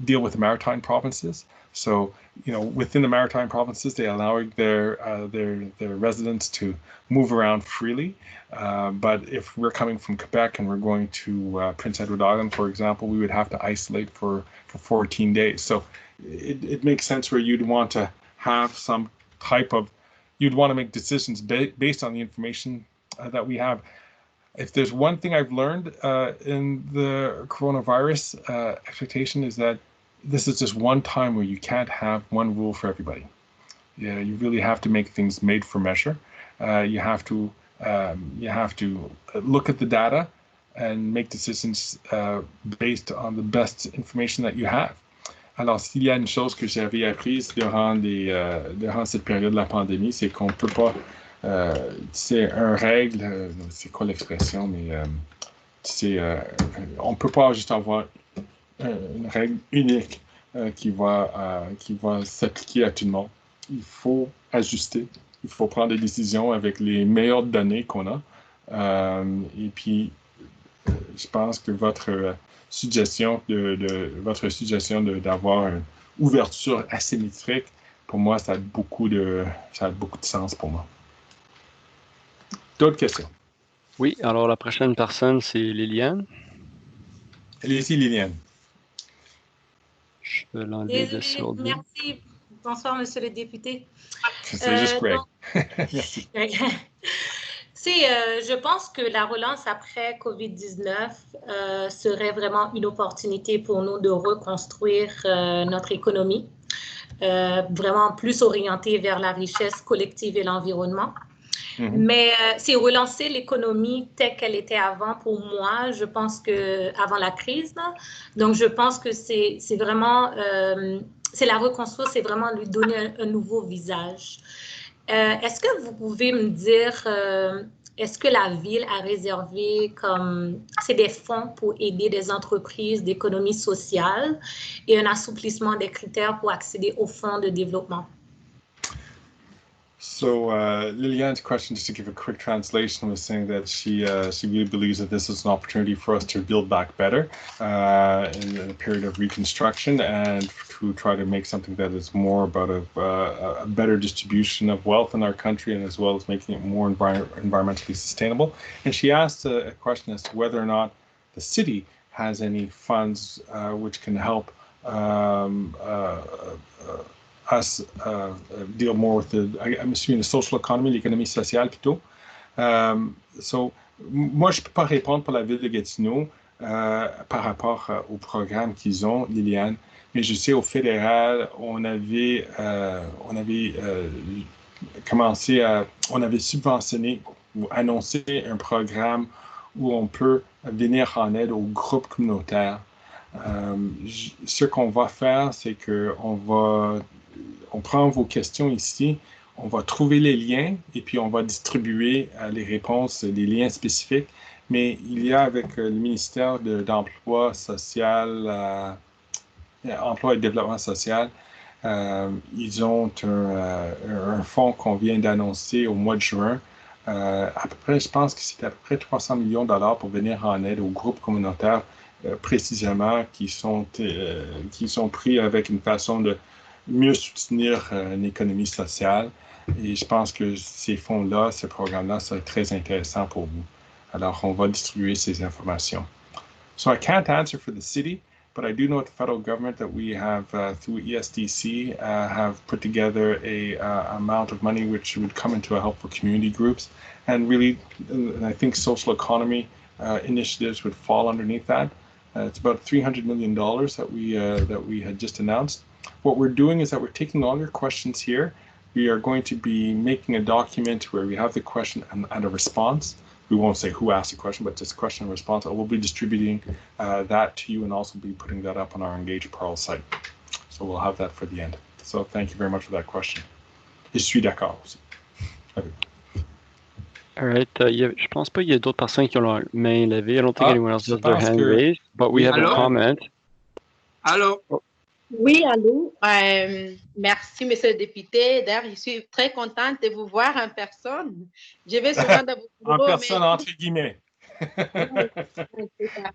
deal with the maritime provinces. So, within the maritime provinces, they allow their residents to move around freely. But if we're coming from Quebec and we're going to Prince Edward Island, for example, we would have to isolate for 14 days. So it makes sense where you'd want to have some type of, you'd want to make decisions based on the information that we have. If there's one thing I've learned in the coronavirus expectation is that this is just one time where you can't have one rule for everybody. Yeah, you really have to make things made for measure. You have to look at the data and make decisions based on the best information that you have. Alors, s'il y a une chose que j'avais apprise durant cette période de la pandémie, c'est qu'on ne peut pas, c'est une règle, c'est quoi l'expression, mais on ne peut pas juste avoir une règle unique qui va s'appliquer à tout le monde. Il faut ajuster, il faut prendre des décisions avec les meilleures données qu'on a. Et puis, je pense que votre suggestion d'avoir une ouverture asymétrique, pour moi, ça a beaucoup de sens pour moi. D'autres questions? Oui, alors la prochaine personne, c'est Liliane. Allez-y, Liliane. Je vais l'enlever de sur deux. Merci. Bonsoir, monsieur le député. C'est juste Greg. Merci. Je pense que la relance après COVID-19 serait vraiment une opportunité pour nous de reconstruire notre économie, vraiment plus orientée vers la richesse collective et l'environnement. Mm-hmm. Mais c'est relancer l'économie telle qu'elle était avant pour moi, je pense que avant la crise. Là. Donc, je pense que c'est vraiment, c'est la reconstruire, c'est vraiment lui donner un nouveau visage. Est-ce que vous pouvez me dire, est-ce que la ville a réservé des fonds pour aider des entreprises d'économie sociale et un assouplissement des critères pour accéder aux fonds de développement? So Liliane's question, just to give a quick translation, was saying that she really believes that this is an opportunity for us to build back better in a period of reconstruction and to try to make something that is more about a better distribution of wealth in our country and as well as making it more environmentally sustainable. And she asked a question as to whether or not the city has any funds which can help us deal more with I'm assuming the social economy, l'économie sociale plutôt. So, moi, je ne peux pas répondre pour la ville de Gatineau par rapport au programme qu'ils ont, Liliane, mais je sais au fédéral, on avait subventionné ou annoncé un programme où on peut venir en aide aux groupes communautaires. Ce qu'on va faire, c'est on prend vos questions ici, on va trouver les liens et puis on va distribuer les réponses, les liens spécifiques. Mais il y a avec le ministère d'Emploi social, Emploi et Développement social, ils ont un fonds qu'on vient d'annoncer au mois de juin. À peu près, je pense que c'est à peu près 300 millions de dollars pour venir en aide aux groupes communautaires précisément qui sont pris avec une façon de mieux soutenir l'économie sociale. Et je pense que ces fonds-là, ce programme-là, serait très intéressant pour vous. Alors, on va distribuer ces informations. So I can't answer for the city, but I do know at the federal government that we have, through ESDC, have put together a amount of money which would come into a help for community groups. And really, I think social economy initiatives would fall underneath that. It's about $300 million that we had just announced. What we're doing is that we're taking all your questions here. We are going to be making a document where we have the question and a response. We won't say who asked the question, but just question and response. I will be distributing that to you and also be putting that up on our Engage Pearl site. So we'll have that for the end. So thank you very much for that question. Je suis d'accord aussi. All right. Je pense pas qu'il y a d'autres personnes qui ont leur main levée. I don't think anyone else has their pense hand que- raised, but we have a Allô? comment. Allô? Oui, allô. Merci, monsieur le député. D'ailleurs, je suis très contente de vous voir en personne. Je vais souvent dans vos En bureaux. personne, entre guillemets. C'est ça.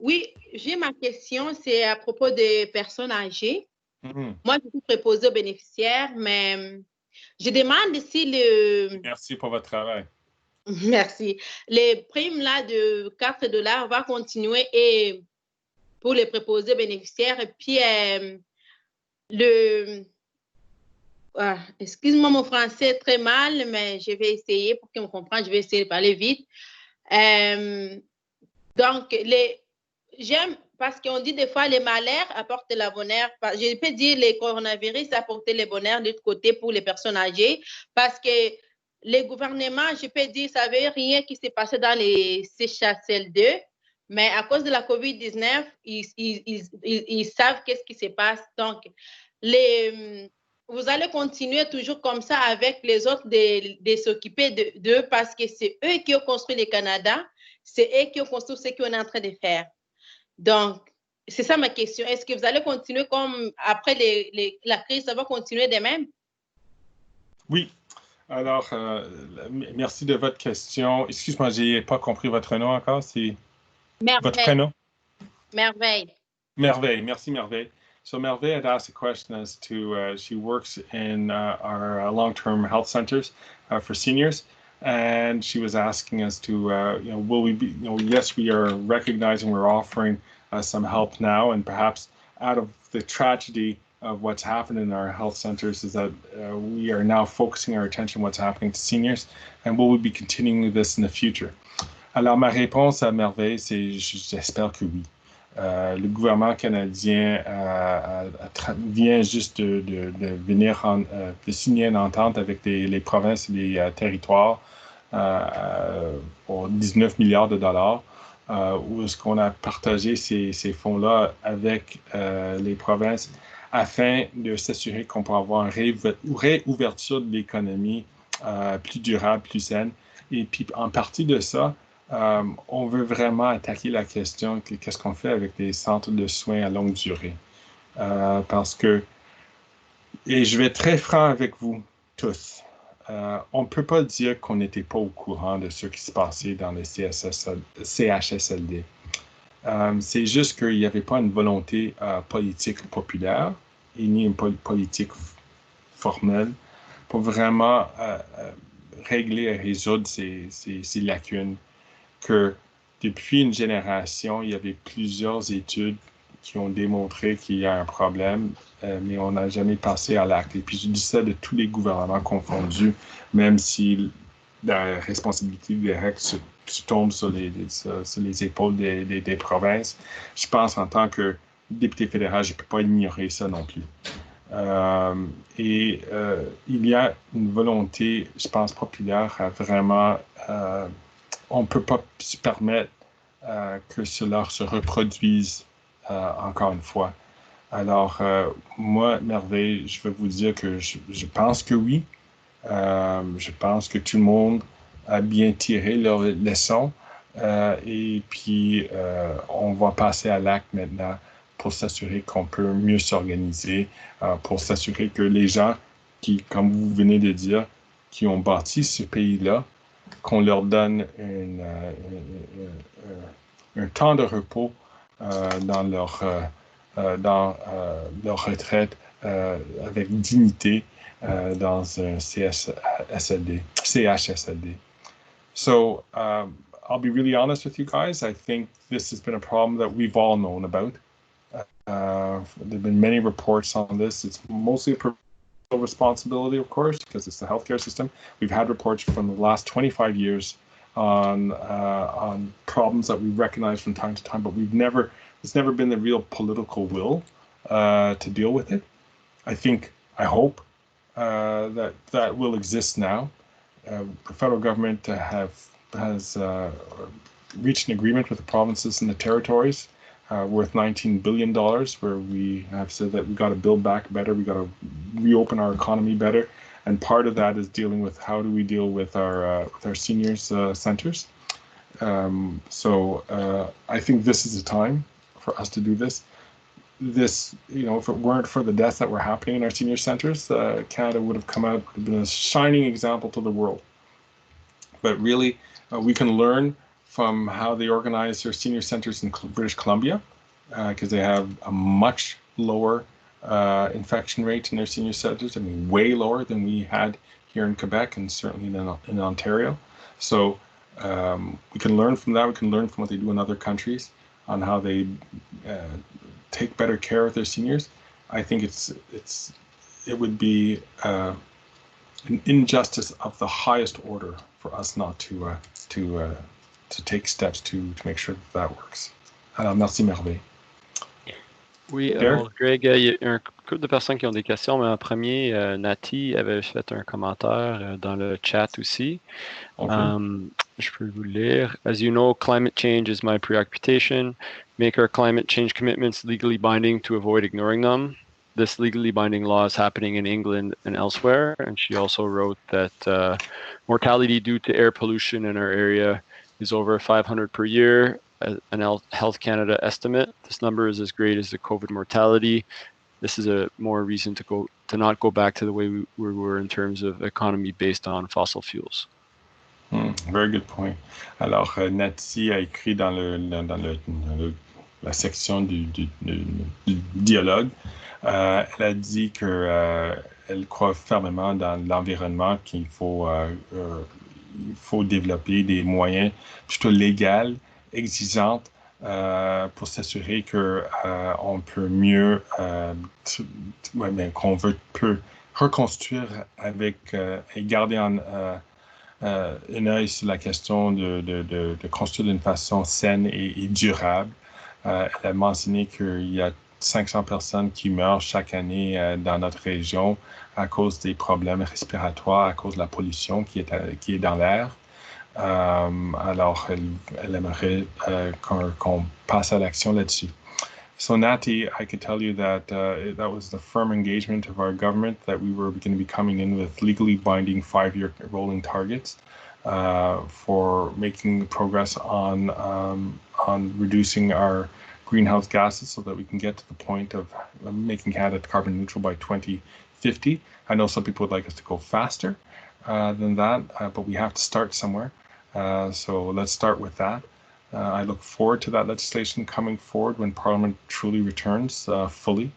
Oui, j'ai ma question, c'est à propos des personnes âgées. Mhm. Moi, je suis préposée aux bénéficiaires, mais je demande si le... Merci pour votre travail. Merci. Les primes là de $4 va continuer et pour les préposés bénéficiaires. Et puis, excuse-moi, mon français est très mal, mais je vais essayer pour qu'ils me comprennent. Je vais essayer de parler vite. Donc, j'aime parce qu'on dit des fois les malheurs apportent le bonheur. Je peux dire les coronavirus apportent le bonheur de l'autre côté pour les personnes âgées parce que les gouvernements, je peux dire, ça ne veut rien qui s'est passé dans les CHSLD, mais à cause de la COVID-19, ils savent qu'est-ce qui se passe. Donc, vous allez continuer toujours comme ça avec les autres de s'occuper d'eux parce que c'est eux qui ont construit le Canada, c'est eux qui ont construit ce qu'on est en train de faire. Donc, c'est ça ma question. Est-ce que vous allez continuer comme après la crise, ça va continuer de même? Oui. Alors, merci de votre question. Excuse-moi, je n'ai pas compris votre nom encore. C'est votre prénom? Merveille. Merveille. Merci, Merveille. So Merveille had asked a question as to, she works in our long-term health centers for seniors. And she was asking us to, will we be, yes, we are recognizing we're offering some help now, and perhaps out of the tragedy of what's happened in our health centers is that we are now focusing our attention on what's happening to seniors, and will we be continuing this in the future? Alors, ma réponse à Merveille, c'est j'espère que oui. Le gouvernement canadien vient juste de venir de signer une entente avec les provinces et les territoires pour 19 milliards de dollars, où est-ce qu'on a partagé ces fonds-là avec les provinces afin de s'assurer qu'on peut avoir une réouverture de l'économie plus durable, plus saine. Et puis, en partie de ça, on veut vraiment attaquer la question qu'est-ce qu'on fait avec les centres de soins à longue durée. Parce que, et je vais être très franc avec vous tous, on ne peut pas dire qu'on n'était pas au courant de ce qui se passait dans les CHSLD. C'est juste qu'il n'y avait pas une volonté politique populaire et ni une politique formelle pour vraiment régler et résoudre ces lacunes. Que depuis une génération, il y avait plusieurs études qui ont démontré qu'il y a un problème, mais on n'a jamais passé à l'acte. Et puis je dis ça de tous les gouvernements confondus, même si la responsabilité directe se tombe sur les épaules des provinces. Je pense en tant que député fédéral, je ne peux pas ignorer ça non plus. Il y a une volonté, je pense, populaire à vraiment... on ne peut pas se permettre que cela se reproduise encore une fois. Alors, moi, Merveille, je veux vous dire que je pense que oui. Je pense que tout le monde a bien tiré leurs leçons. Et puis, on va passer à l'acte maintenant pour s'assurer qu'on peut mieux s'organiser, pour s'assurer que les gens qui, comme vous venez de dire, qui ont bâti ce pays-là, qu'on leur donne un temps de repos dans leur retraite avec dignité dans un CHSLD. So I'll be really honest with you guys. I think this has been a problem that we've all known about. There have been many reports on this. It's mostly a provincial responsibility, of course, because it's the healthcare system. We've had reports from the last 25 years on problems that we recognize from time to time, but it's never been the real political will to deal with it. I hope that will exist now. The federal government has reached an agreement with the provinces and the territories worth $19 billion, where we have said that we got to build back better, we got to reopen our economy better, and part of that is dealing with how do we deal with our seniors centers. So I think this is the time for us to do this. This, if it weren't for the deaths that were happening in our senior centers, Canada would have come out, would have been a shining example to the world. But really, we can learn from how they organize their senior centers in British Columbia, because they have a much lower infection rate in their senior centers. I mean, way lower than we had here in Quebec and certainly in Ontario. So we can learn from that. We can learn from what they do in other countries on how they take better care of their seniors. I think it would be an injustice of the highest order for us not to take steps to make sure that works. Alors, merci Merveille. Oui, alors Greg, il y a un couple de personnes qui ont des questions, mais en premier, Nati avait fait un commentaire dans le chat aussi. Je peux vous lire. As you know, climate change is my preoccupation. Make our climate change commitments legally binding to avoid ignoring them. This legally binding law is happening in England and elsewhere. And she also wrote that mortality due to air pollution in our area is over 500 per year, an Health Canada estimate. This number is as great as the COVID mortality. This is a more reason to not go back to the way we were in terms of economy based on fossil fuels. Very good point. Alors, Nati a écrit dans la section du dialogue. Elle a dit qu'elle croit fermement dans l'environnement qu'il faut développer des moyens plutôt légaux, exigeants, pour s'assurer qu'on peut mieux, qu'on peut reconstruire avec et garder un œil sur la question de construire d'une façon saine et durable. Elle a mentionné qu'il y a 500 personnes qui meurent chaque année dans notre région à cause des problèmes respiratoires, à cause de la pollution qui est dans l'air. Alors, elle aimerait qu'on passe à l'action là-dessus. So, Nati, I could tell you that that was the firm engagement of our government, that we were going to be coming in with legally binding 5-year rolling targets for making progress on reducing our greenhouse gases so that we can get to the point of making Canada carbon neutral by 2050. I know some people would like us to go faster than that, but we have to start somewhere. So let's start with that. I look forward to that legislation coming forward when Parliament truly returns fully.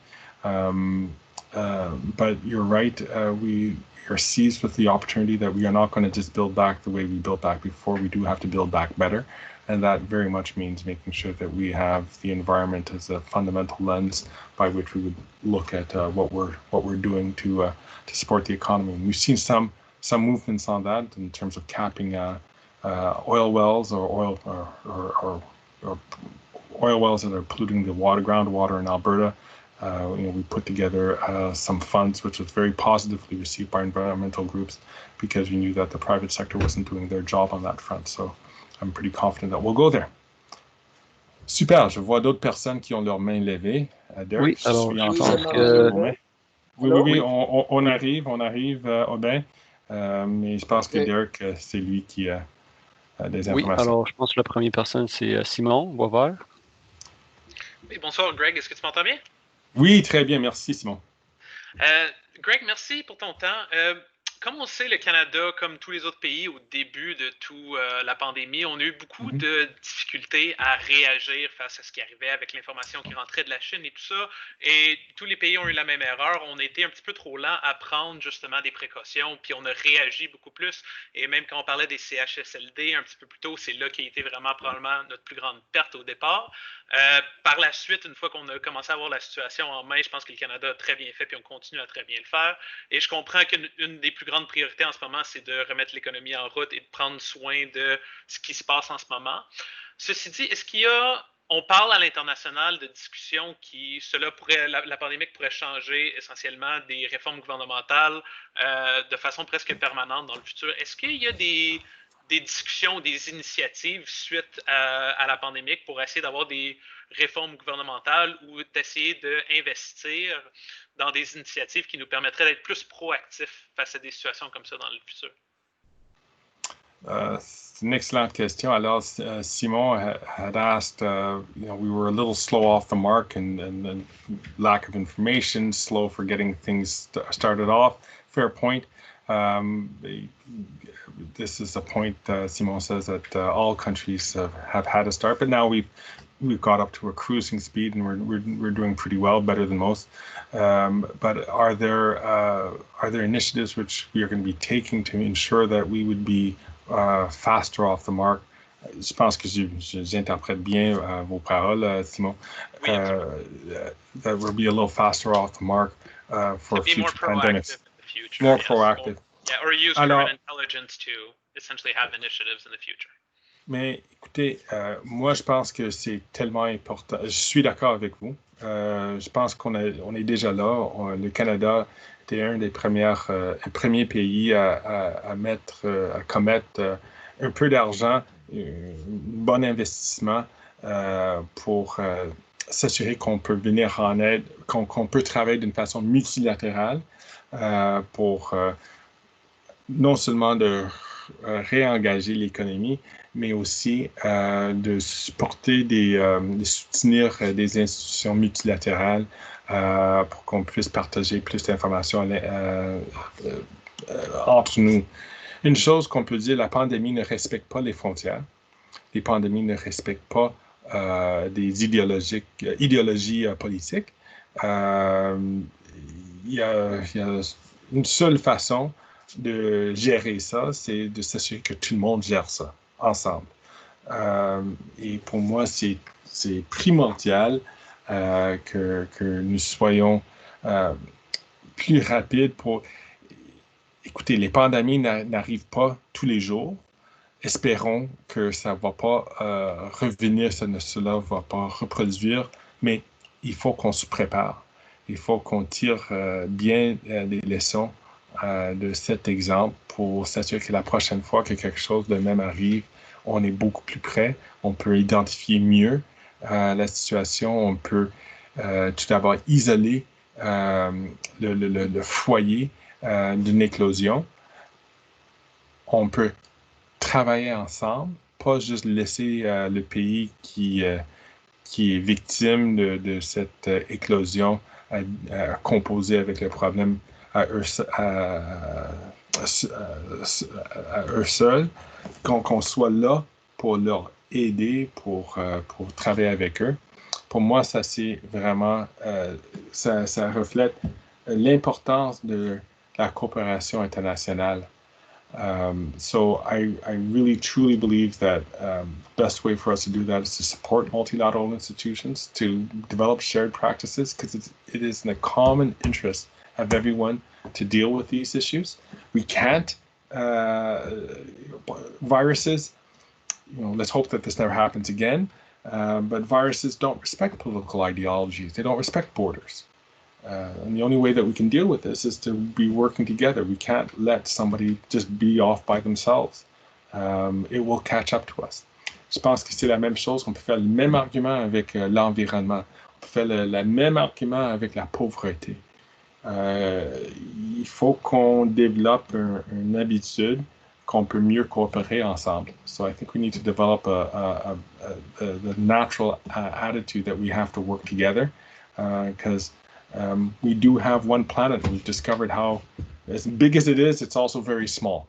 But you're right, we are seized with the opportunity that we are not going to just build back the way we built back before. We do have to build back better. And that very much means making sure that we have the environment as a fundamental lens by which we would look at what we're doing to support the economy. And we've seen some movements on that in terms of capping oil wells or oil wells that are polluting the groundwater in Alberta. We put together some funds, which was very positively received by environmental groups because we knew that the private sector wasn't doing their job on that front. So I'm pretty confident that we'll go there. Super, je vois d'autres personnes qui ont leurs mains levées. Derek, oui, alors, je pense que... Oui, on arrive, Aubin. Mais je pense que Derek, c'est lui qui a des informations. Oui, alors je pense que la première personne, c'est Simon Boisvert. Oui, bonsoir Greg, est-ce que tu m'entends bien? Oui, très bien, merci Simon. Greg, merci pour ton temps. comme on sait, le Canada, comme tous les autres pays, au début de toute la pandémie, on a eu beaucoup de difficultés à réagir face à ce qui arrivait avec l'information qui rentrait de la Chine et tout ça. Et tous les pays ont eu la même erreur. On a été un petit peu trop lent à prendre justement des précautions, puis on a réagi beaucoup plus. Et même quand on parlait des CHSLD un petit peu plus tôt, c'est là qui a été vraiment probablement notre plus grande perte au départ. Par la suite, une fois qu'on a commencé à avoir la situation en main, je pense que le Canada a très bien fait, puis on continue à très bien le faire. Et je comprends qu'une des plus grandes priorités en ce moment, c'est de remettre l'économie en route et de prendre soin de ce qui se passe en ce moment. Ceci dit, est-ce qu'il y a, on parle à l'international de discussions qui, la pandémie pourrait changer essentiellement des réformes gouvernementales de façon presque permanente dans le futur. Est-ce qu'il y a des discussions, des initiatives suite à la pandémie pour essayer d'avoir des réformes gouvernementales ou d'essayer d'investir dans des initiatives qui nous permettraient d'être plus proactifs face à des situations comme ça dans le futur? C'est une excellente question. Alors, Simon had asked, we were a little slow off the mark and lack of information, slow for getting things started off. Fair point. This is a point Simon says that all countries have had a start, but now we've got up to a cruising speed and we're doing pretty well, better than most. But are there initiatives which we are going to be taking to ensure that we would be faster off the mark? Je pense que j'interprète bien vos paroles, Simon. That we'll be a little faster off the mark for future pandemics. Future, more yes. proactive. Or use human intelligence to essentially have initiatives in the future. Mais écoutez, moi je pense que c'est tellement important. Je suis d'accord avec vous. Je pense qu'on est déjà là. Le Canada était un des premiers pays à commettre un peu d'argent, un bon investissement pour s'assurer qu'on peut venir en aide, qu'on peut travailler d'une façon multilatérale pour non seulement de réengager l'économie, mais aussi de supporter de soutenir des institutions multilatérales pour qu'on puisse partager plus d'informations entre nous. Une chose qu'on peut dire, la pandémie ne respecte pas les frontières. Les pandémies ne respectent pas des idéologies politiques. Il y a une seule façon de gérer ça, c'est de s'assurer que tout le monde gère ça ensemble. Et pour moi, c'est primordial que nous soyons plus rapides pour... Écoutez, les pandémies n'arrivent pas tous les jours. Espérons que ça ne va pas revenir, cela ne va pas reproduire, mais il faut qu'on se prépare. Il faut qu'on tire bien les leçons de cet exemple pour s'assurer que la prochaine fois que quelque chose de même arrive, on est beaucoup plus près, on peut identifier mieux la situation, on peut tout d'abord isoler le foyer d'une éclosion. On peut travailler ensemble, pas juste laisser le pays qui est victime de cette éclosion composer avec le problème à eux seuls, qu'on soit là pour leur aider, pour travailler avec eux. Pour moi, ça c'est vraiment, ça reflète l'importance de la coopération internationale. So I really truly believe that best way for us to do that is to support multilateral institutions, to develop shared practices, because it is in the common interest of everyone to deal with these issues. We can't, viruses, let's hope that this never happens again, but viruses don't respect political ideologies. They don't respect borders. And the only way that we can deal with this is to be working together. We can't let somebody just be off by themselves. It will catch up to us. Je pense que c'est la même chose. On peut faire le même argument avec l'environnement. On peut faire le même argument avec la pauvreté. Il faut qu'on développe une habitude qu'on peut mieux coopérer ensemble. So I think we need to develop a natural attitude that we have to work together because we do have one planet. We've discovered how as big as it is, it's also very small.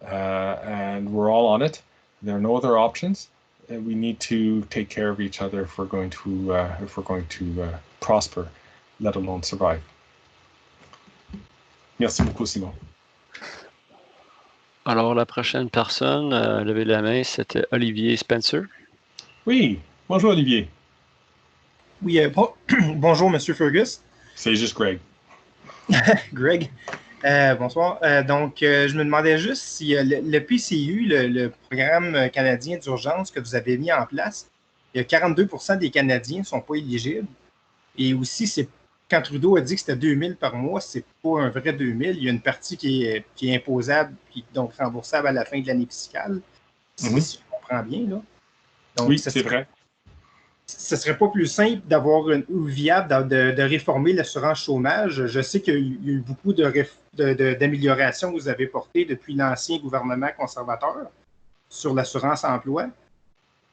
And we're all on it. There are no other options. And we need to take care of each other if we're going to prosper, let alone survive. Merci beaucoup, Simon. Alors, la prochaine personne à lever la main, c'était Olivier Spencer. Oui, bonjour Olivier. Oui, bonjour Monsieur Fergus. C'est juste Greg. Greg, bonsoir. Donc, je me demandais juste si le PCU, le programme canadien d'urgence que vous avez mis en place, il y a 42% des Canadiens ne sont pas éligibles. Et aussi, quand Trudeau a dit que c'était 2 000 par mois, c'est pas un vrai 2 000. Il y a une partie qui est imposable et donc remboursable à la fin de l'année fiscale, si je comprends bien. Là. Donc, oui, c'est vrai. Ce ne serait pas plus simple ou viable de réformer l'assurance chômage. Je sais qu'il y a eu beaucoup d'améliorations que vous avez portées depuis l'ancien gouvernement conservateur sur l'assurance emploi.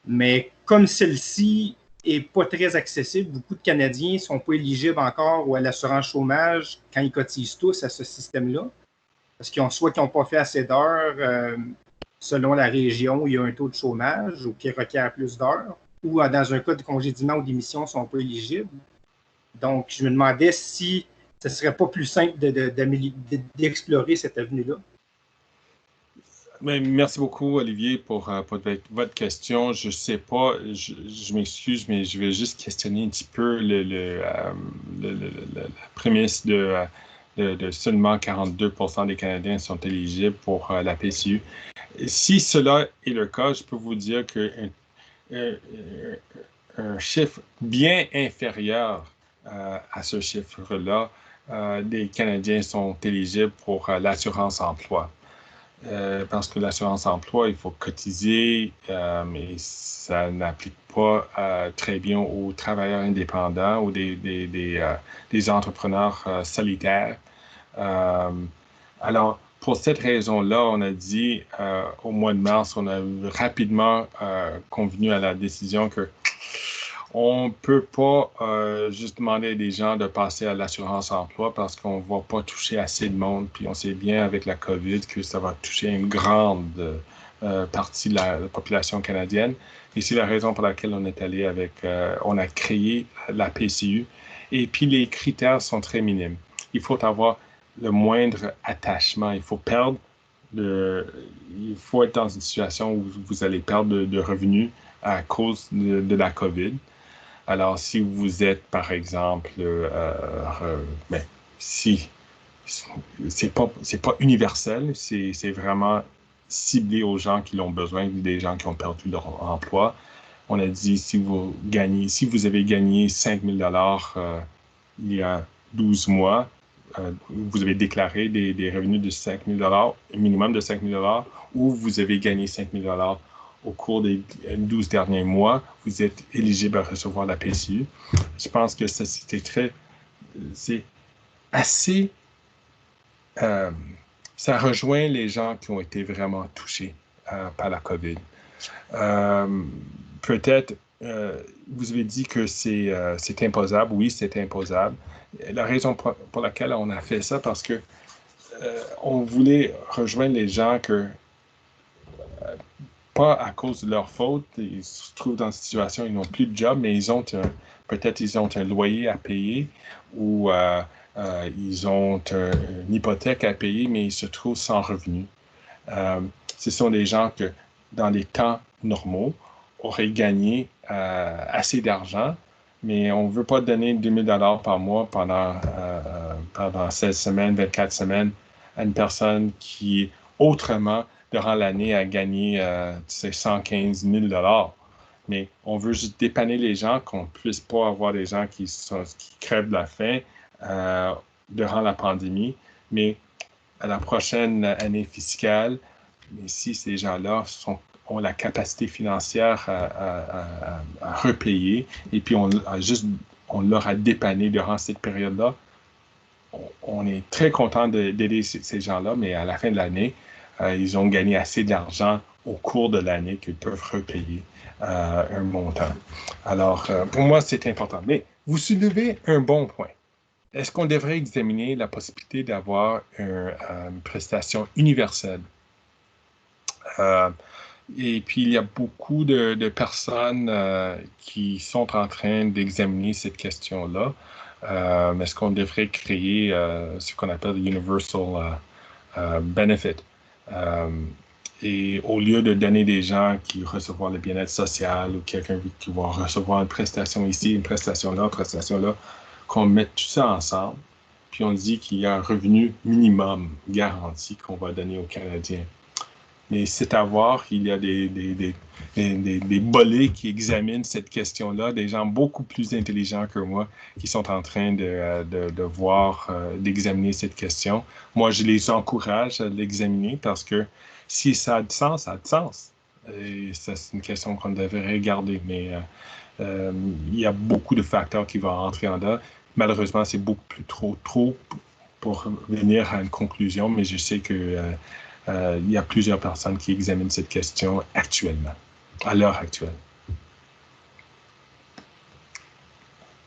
Mais comme celle-ci n'est pas très accessible, beaucoup de Canadiens ne sont pas éligibles encore à l'assurance chômage quand ils cotisent tous à ce système-là. Parce qu'ils n'ont pas fait assez d'heures selon la région où il y a un taux de chômage ou qui requiert plus d'heures. Ou dans un cas de congédiement ou d'émission, ne sont pas éligibles. Donc, je me demandais si ce ne serait pas plus simple d'explorer cette avenue-là. Merci beaucoup, Olivier, pour votre question. Je ne sais pas, je m'excuse, mais je vais juste questionner un petit peu la prémisse de seulement 42% des Canadiens sont éligibles pour la PCU. Si cela est le cas, je peux vous dire que un chiffre bien inférieur à ce chiffre-là, des Canadiens sont éligibles pour l'assurance emploi. Parce que l'assurance emploi, il faut cotiser, mais ça n'applique pas très bien aux travailleurs indépendants ou des entrepreneurs solitaires. Alors, pour cette raison-là, on a dit au mois de mars, on a rapidement convenu à la décision que on ne peut pas juste demander à des gens de passer à l'assurance emploi parce qu'on ne va pas toucher assez de monde. Puis on sait bien avec la COVID que ça va toucher une grande partie de la population canadienne. Et c'est la raison pour laquelle on est allé on a créé la PCU. Et puis les critères sont très minimes. Il faut avoir le moindre attachement. Il faut être dans une situation où vous allez perdre de revenus à cause de la COVID. Alors, si vous êtes, par exemple, si c'est pas universel, c'est vraiment ciblé aux gens qui l'ont besoin, des gens qui ont perdu leur emploi. On a dit, si vous avez gagné 5 000 $ il y a 12 mois, vous avez déclaré des revenus de 5 000 $, un minimum de 5 000 $, ou vous avez gagné 5 000 $ au cours des 12 derniers mois, vous êtes éligible à recevoir la PCU. Je pense que c'est assez... ça rejoint les gens qui ont été vraiment touchés par la COVID. Peut-être, vous avez dit que c'est imposable. Oui, c'est imposable. La raison pour laquelle on a fait ça, parce que on voulait rejoindre les gens que, pas à cause de leur faute, ils se trouvent dans une situation, ils n'ont plus de job, mais peut-être ils ont un loyer à payer ou ils ont une hypothèque à payer, mais ils se trouvent sans revenus. Ce sont des gens que, dans les temps normaux, auraient gagné assez d'argent, mais on ne veut pas donner 2 000 $ par mois pendant 16 semaines, 24 semaines à une personne qui, autrement, durant l'année, a gagné 115 000 $. Mais on veut juste dépanner les gens, qu'on ne puisse pas avoir des gens qui crèvent de la faim durant la pandémie. Mais à la prochaine année fiscale, si ces gens-là ont la capacité financière à repayer, et puis on leur a dépanné durant cette période-là, on est très content d'aider ces gens-là, mais à la fin de l'année, ils ont gagné assez d'argent au cours de l'année qu'ils peuvent repayer un montant. Alors, pour moi, c'est important. Mais vous soulevez un bon point. est-ce qu'on devrait examiner la possibilité d'avoir une prestation universelle? Et puis, il y a beaucoup de personnes qui sont en train d'examiner cette question-là. Est-ce qu'on devrait créer ce qu'on appelle le Universal Benefit? Et au lieu de donner des gens qui recevront le bien-être social ou quelqu'un qui va recevoir une prestation ici, une prestation là, qu'on mette tout ça ensemble, puis on dit qu'il y a un revenu minimum garanti qu'on va donner aux Canadiens. Mais c'est à voir, il y a des bolets qui examinent cette question-là, des gens beaucoup plus intelligents que moi qui sont en train de voir, d'examiner cette question. Moi, je les encourage à l'examiner parce que si ça a du sens, ça a du sens. Et ça, c'est une question qu'on devrait regarder. Mais il y a beaucoup de facteurs qui vont entrer en là. Malheureusement, c'est beaucoup plus trop pour venir à une conclusion, mais je sais que il y a plusieurs personnes qui examinent cette question actuellement, à l'heure actuelle.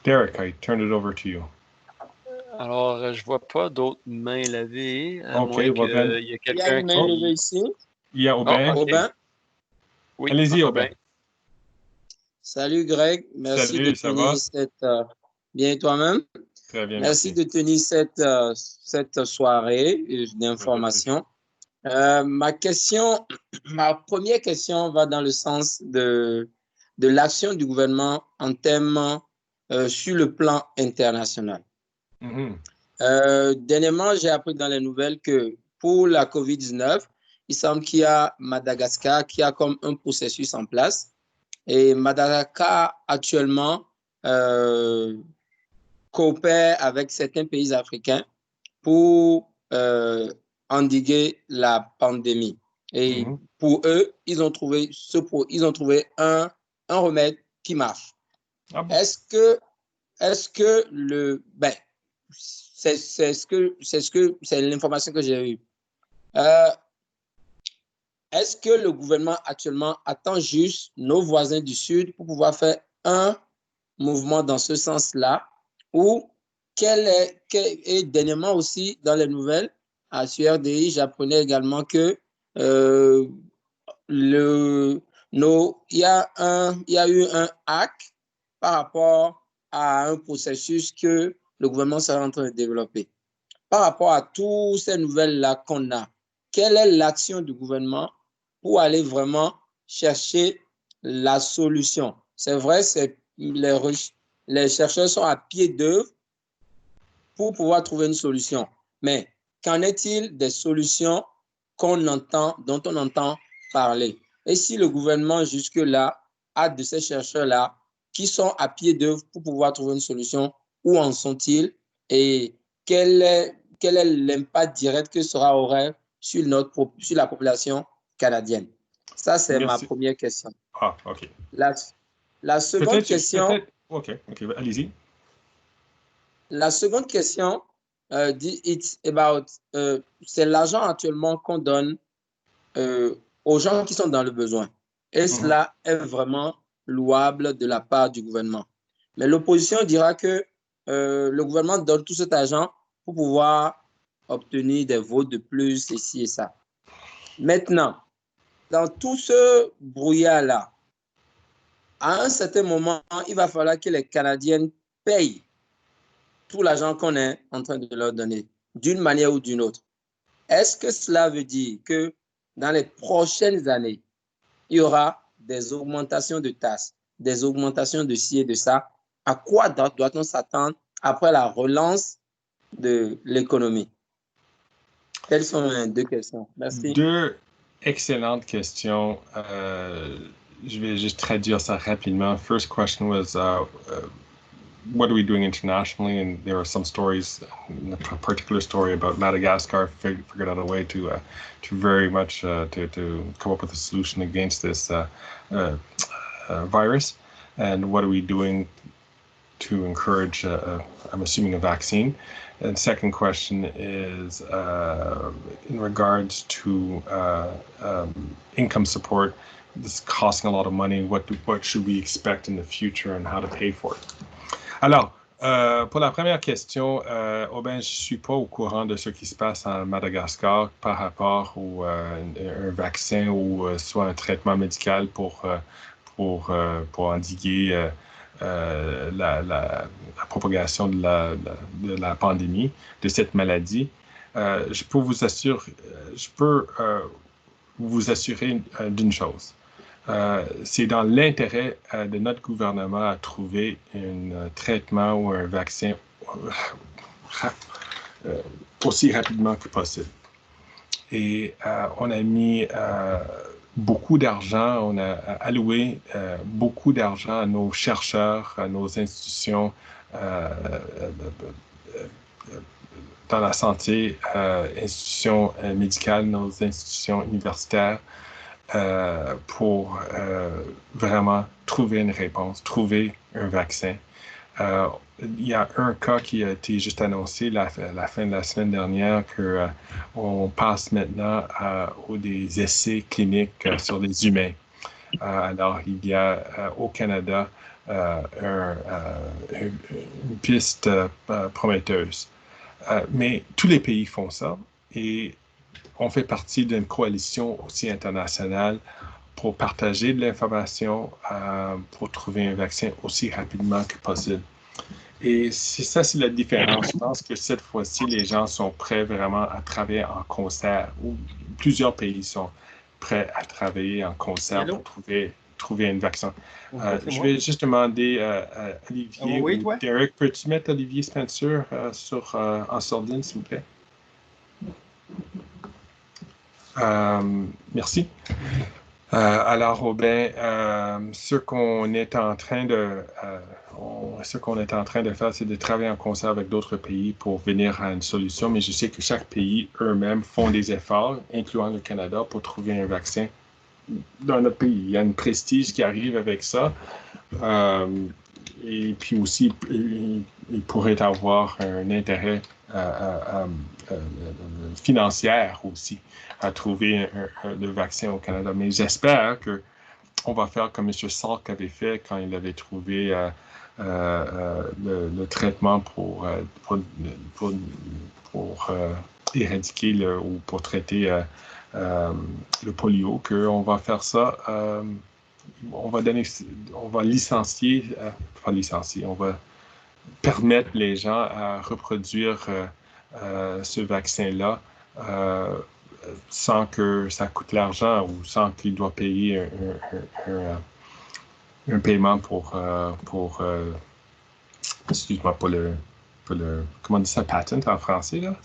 Derek, I turn it over to you. Alors, je vois pas d'autres mains levées. OK, il y a quelqu'un Il y a une main levée ici. Il y a Aubin. Oh, okay. Aubin. Oui, allez-y, Aubin. Salut, Greg. Merci de tenir cette... bien toi-même. Très bien, merci de tenir cette soirée d'information. Ma première question va dans le sens de l'action du gouvernement en termes sur le plan international. Dernièrement, j'ai appris dans les nouvelles que pour la COVID-19, il semble qu'il y a Madagascar qui a comme un processus en place. Et Madagascar, actuellement, coopère avec certains pays africains pour endiguer la pandémie. Et pour eux, ils ont trouvé un remède qui marche. Ah bon? Est-ce que c'est l'information que j'ai eue. Est-ce que le gouvernement actuellement attend juste nos voisins du Sud pour pouvoir faire un mouvement dans ce sens-là? Ou et dernièrement aussi dans les nouvelles, à SURDI, j'apprenais également que il y a eu un hack par rapport à un processus que le gouvernement serait en train de développer. Par rapport à toutes ces nouvelles-là qu'on a, quelle est l'action du gouvernement pour aller vraiment chercher la solution? C'est vrai, les chercheurs sont à pied d'œuvre pour pouvoir trouver une solution. Mais qu'en est-il des solutions dont on entend parler? Et si le gouvernement jusque-là a de ces chercheurs-là qui sont à pied d'œuvre pour pouvoir trouver une solution, où en sont-ils et quel est l'impact direct que cela aurait sur la population canadienne? Ça, c'est ma première question. Ah, OK. La seconde question... OK, allez-y. La seconde question, c'est l'argent actuellement qu'on donne aux gens qui sont dans le besoin. Et cela est vraiment louable de la part du gouvernement. Mais l'opposition dira que le gouvernement donne tout cet argent pour pouvoir obtenir des votes de plus, ici et ça. Maintenant, dans tout ce brouillard-là, à un certain moment, il va falloir que les Canadiens payent tout l'argent qu'on est en train de leur donner, d'une manière ou d'une autre. Est-ce que cela veut dire que dans les prochaines années, il y aura des augmentations de taxes, des augmentations de ci et de ça? À quoi doit-on s'attendre après la relance de l'économie? Quelles sont les deux questions? Merci. Deux excellentes questions. Je vais juste traduire ça rapidement. First question was, what are we doing internationally? And there are some stories, a particular story about Madagascar figured out a way to very much to come up with a solution against this virus. And what are we doing to encourage, I'm assuming, a vaccine? And second question is in regards to income support. This is costing a lot of money. What should we expect in the future and how to pay for it? Alors, Pour la première question, je ne suis pas au courant de ce qui se passe en Madagascar par rapport à un vaccin ou soit un traitement médical pour endiguer la propagation de la pandémie, de cette maladie. Je peux vous assurer d'une chose. C'est dans l'intérêt de notre gouvernement à trouver un traitement ou un vaccin aussi rapidement que possible. Et on a mis beaucoup d'argent, on a alloué beaucoup d'argent à nos chercheurs, à nos institutions dans la santé, institutions médicales, nos institutions universitaires, pour vraiment trouver une réponse, trouver un vaccin. Il y a un cas qui a été juste annoncé la fin de la semaine dernière qu'on passe maintenant aux des essais cliniques sur les humains. Alors, il y a au Canada une piste prometteuse. Mais tous les pays font ça et on fait partie d'une coalition aussi internationale pour partager de l'information, pour trouver un vaccin aussi rapidement que possible. Et c'est la différence. Je pense que cette fois-ci, les gens sont prêts vraiment à travailler en concert, ou plusieurs pays sont prêts à travailler en concert pour trouver un vaccin. Je vais juste demander à Olivier ou Derek, peux-tu mettre Olivier Spencer en sourdine, s'il vous plaît? Merci. Alors, Aubin, ce qu'on est en train de faire, c'est de travailler en concert avec d'autres pays pour venir à une solution, mais je sais que chaque pays eux-mêmes font des efforts, incluant le Canada, pour trouver un vaccin dans notre pays. Il y a une prestige qui arrive avec ça. Et puis aussi, il pourrait avoir un intérêt financier aussi à trouver le vaccin au Canada. Mais j'espère qu'on va faire comme M. Salk avait fait quand il avait trouvé le traitement pour éradiquer ou pour traiter le polio, qu'on va faire ça. On va licencier, on va permettre les gens à reproduire ce vaccin-là sans que ça coûte l'argent ou sans qu'il doit payer un paiement pour excuse-moi, pour le comment on dit ça, patent en français, là?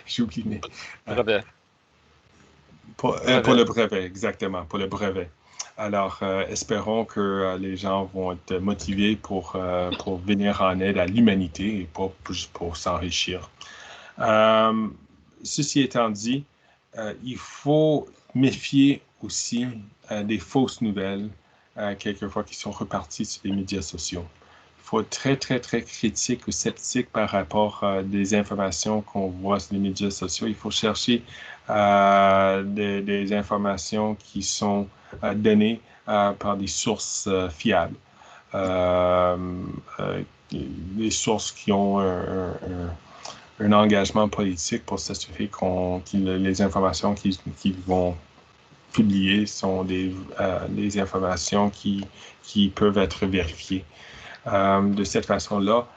J'ai oublié. Brevet. Pour le brevet, exactement, pour le brevet. Alors, espérons que les gens vont être motivés pour venir en aide à l'humanité et pas juste pour s'enrichir. Ceci étant dit, il faut méfier aussi des fausses nouvelles, quelquefois qui sont reparties sur les médias sociaux. Il faut être très, très, très critique ou sceptique par rapport à des informations qu'on voit sur les médias sociaux. Il faut chercher des informations qui sont données par des sources fiables, des sources qui ont un engagement politique pour s'assurer que les informations qu'ils vont publier sont des informations qui peuvent être vérifiées. De cette façon-là,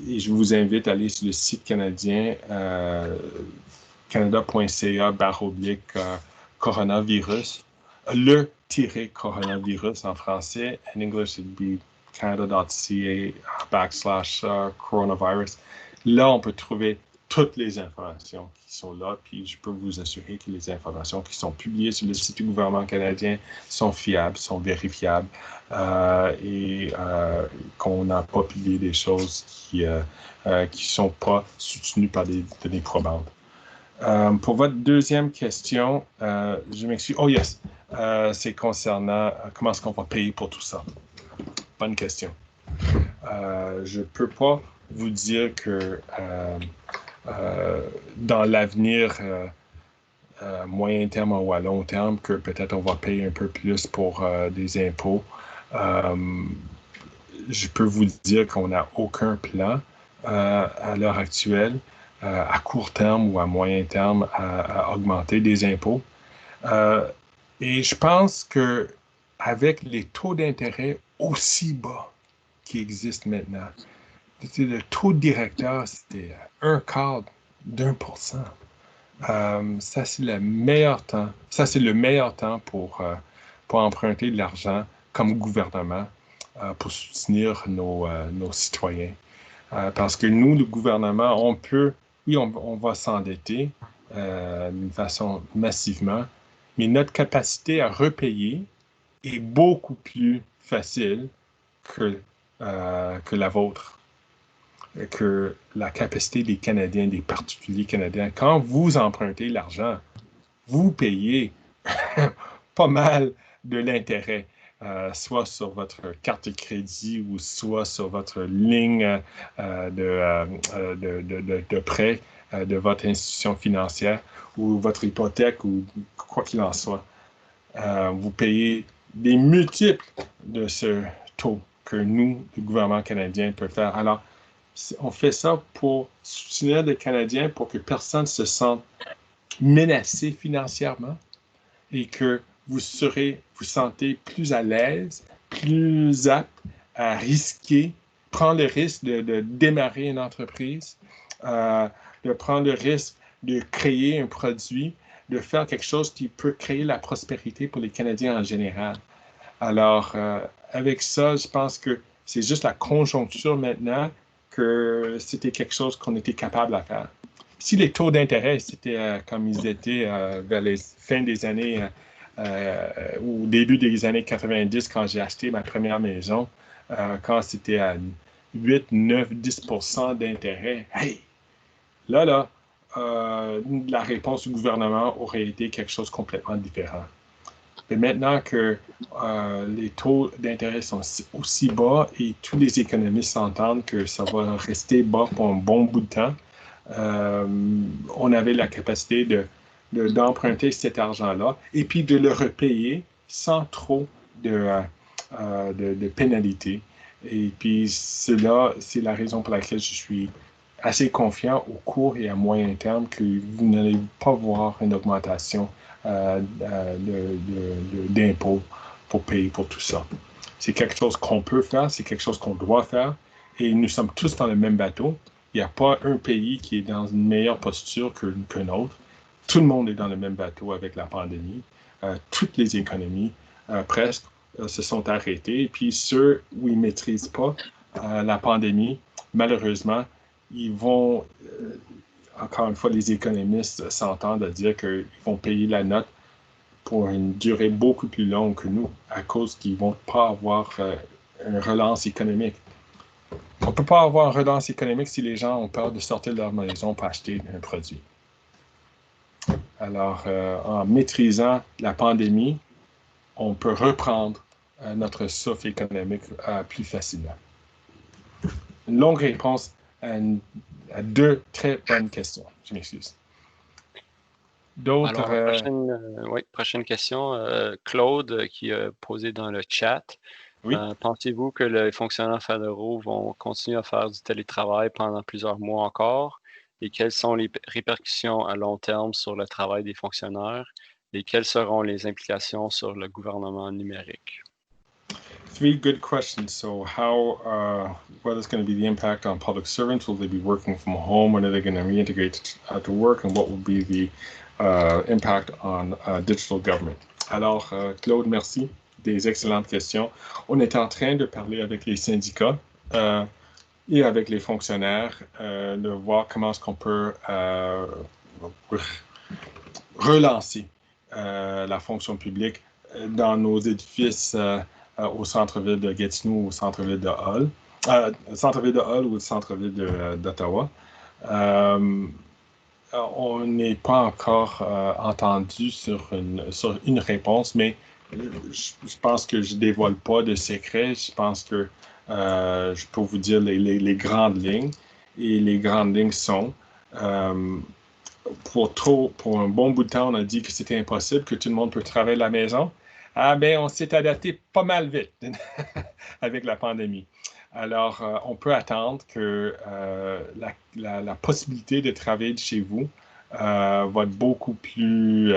et je vous invite à aller sur le site canadien canada.ca/coronavirus, le-coronavirus en français. In English, it would be canada.ca/coronavirus. Là, on peut trouver toutes les informations qui sont là, puis je peux vous assurer que les informations qui sont publiées sur le site du gouvernement canadien sont fiables, sont vérifiables, et qu'on n'a pas publié des choses qui sont pas soutenues par des données probantes. Pour votre deuxième question, je m'excuse. Oh yes, c'est concernant comment est-ce qu'on va payer pour tout ça. Bonne question. Je ne peux pas vous dire que dans l'avenir moyen terme ou à long terme, que peut-être on va payer un peu plus pour des impôts. je peux vous dire qu'on n'a aucun plan à l'heure actuelle, à court terme ou à moyen terme, à augmenter des impôts. Et je pense qu'avec les taux d'intérêt aussi bas qui existent maintenant, le taux directeur, c'était 1/4%. Ça, c'est le meilleur temps. Ça, c'est le meilleur temps pour emprunter de l'argent comme gouvernement pour soutenir nos citoyens. Parce que nous, le gouvernement, on va s'endetter d'une façon massivement, mais notre capacité à repayer est beaucoup plus facile que la vôtre, que la capacité des Canadiens, des particuliers canadiens. Quand vous empruntez l'argent, vous payez pas mal de l'intérêt, soit sur votre carte de crédit ou soit sur votre ligne de prêt de votre institution financière ou votre hypothèque ou quoi qu'il en soit. Vous payez des multiples de ce taux que nous, le gouvernement canadien, peut faire. Alors, on fait ça pour soutenir les Canadiens pour que personne ne se sente menacé financièrement et que vous sentez plus à l'aise, plus apte à risquer, prendre le risque de démarrer une entreprise, de prendre le risque de créer un produit, de faire quelque chose qui peut créer la prospérité pour les Canadiens en général. Alors, avec ça, je pense que c'est juste la conjoncture maintenant que c'était quelque chose qu'on était capable de faire. Si les taux d'intérêt, c'était comme ils étaient vers les fins des années, ou au début des années 90, quand j'ai acheté ma première maison, quand c'était à 8, 9, 10% d'intérêt, hey! Là, la réponse du gouvernement aurait été quelque chose de complètement différent. Mais maintenant que les taux d'intérêt sont aussi bas et tous les économistes s'entendent que ça va rester bas pour un bon bout de temps, on avait la capacité d'emprunter cet argent-là et puis de le repayer sans trop de pénalités. Et puis, cela, c'est la raison pour laquelle je suis assez confiant au court et à moyen terme que vous n'allez pas voir une augmentation d'impôts pour payer pour tout ça. C'est quelque chose qu'on peut faire, c'est quelque chose qu'on doit faire, et nous sommes tous dans le même bateau. Il n'y a pas un pays qui est dans une meilleure posture qu'un autre. Tout le monde est dans le même bateau avec la pandémie. Toutes les économies, presque, se sont arrêtées. Et puis ceux où ils ne maîtrisent pas la pandémie, malheureusement, ils vont, encore une fois, les économistes s'entendent à dire qu'ils vont payer la note pour une durée beaucoup plus longue que nous, à cause qu'ils ne vont pas avoir une relance économique. On ne peut pas avoir une relance économique si les gens ont peur de sortir de leur maison pour acheter un produit. Alors, en maîtrisant la pandémie, on peut reprendre notre souffle économique plus facilement. Une longue réponse à deux très bonnes questions. Je m'excuse. D'autres... Alors, prochaine question. Claude qui a posé dans le chat. Oui. Pensez-vous que les fonctionnaires fédéraux vont continuer à faire du télétravail pendant plusieurs mois encore? Et quelles sont les répercussions à long terme sur le travail des fonctionnaires? Et quelles seront les implications sur le gouvernement numérique? Three good questions. So what is going to be the impact on public servants? Will they be working from home? When are they going to reintegrate to work? And what will be the impact on digital government? Alors, Claude, merci. Des excellentes questions. On est en train de parler avec les syndicats et avec les fonctionnaires de voir comment est-ce qu'on peut relancer la fonction publique dans nos édifices au centre-ville de Gatineau, au centre-ville de Hull, centre-ville de Hull ou au centre-ville d'Ottawa. On n'est pas encore entendu sur une réponse, mais je pense que je ne dévoile pas de secret. Je pense que je peux vous dire les grandes lignes. Et les grandes lignes sont, pour un bon bout de temps, on a dit que c'était impossible, que tout le monde peut travailler à la maison. Ah ben, on s'est adapté pas mal vite avec la pandémie. Alors, on peut attendre que la possibilité de travailler de chez vous va être beaucoup plus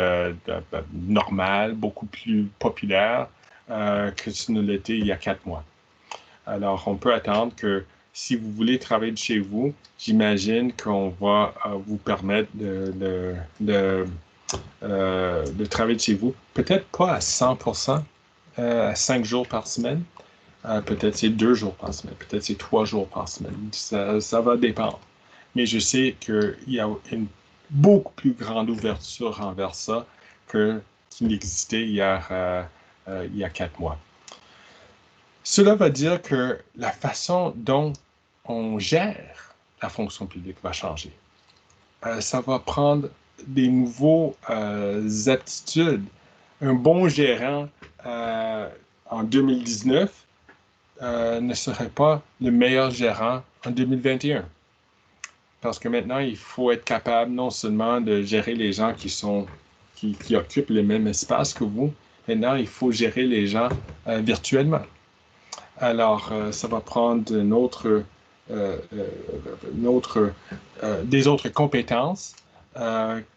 normale, beaucoup plus populaire que ce ne l'était il y a 4 mois. Alors, on peut attendre que si vous voulez travailler de chez vous, j'imagine qu'on va vous permettre de travailler de chez vous. Peut-être pas à 100%, à 5 jours par semaine. Peut-être c'est 2 jours par semaine, peut-être c'est 3 jours par semaine. Ça va dépendre. Mais je sais qu'il y a une beaucoup plus grande ouverture envers ça qu'il n'existait il y a 4 mois. Cela va dire que la façon dont on gère la fonction publique va changer. Ça va prendre des nouveaux aptitudes. Un bon gérant en 2019 ne serait pas le meilleur gérant en 2021. Parce que maintenant, il faut être capable non seulement de gérer les gens qui occupent le même espace que vous, maintenant, il faut gérer les gens virtuellement. Alors, ça va prendre des autres compétences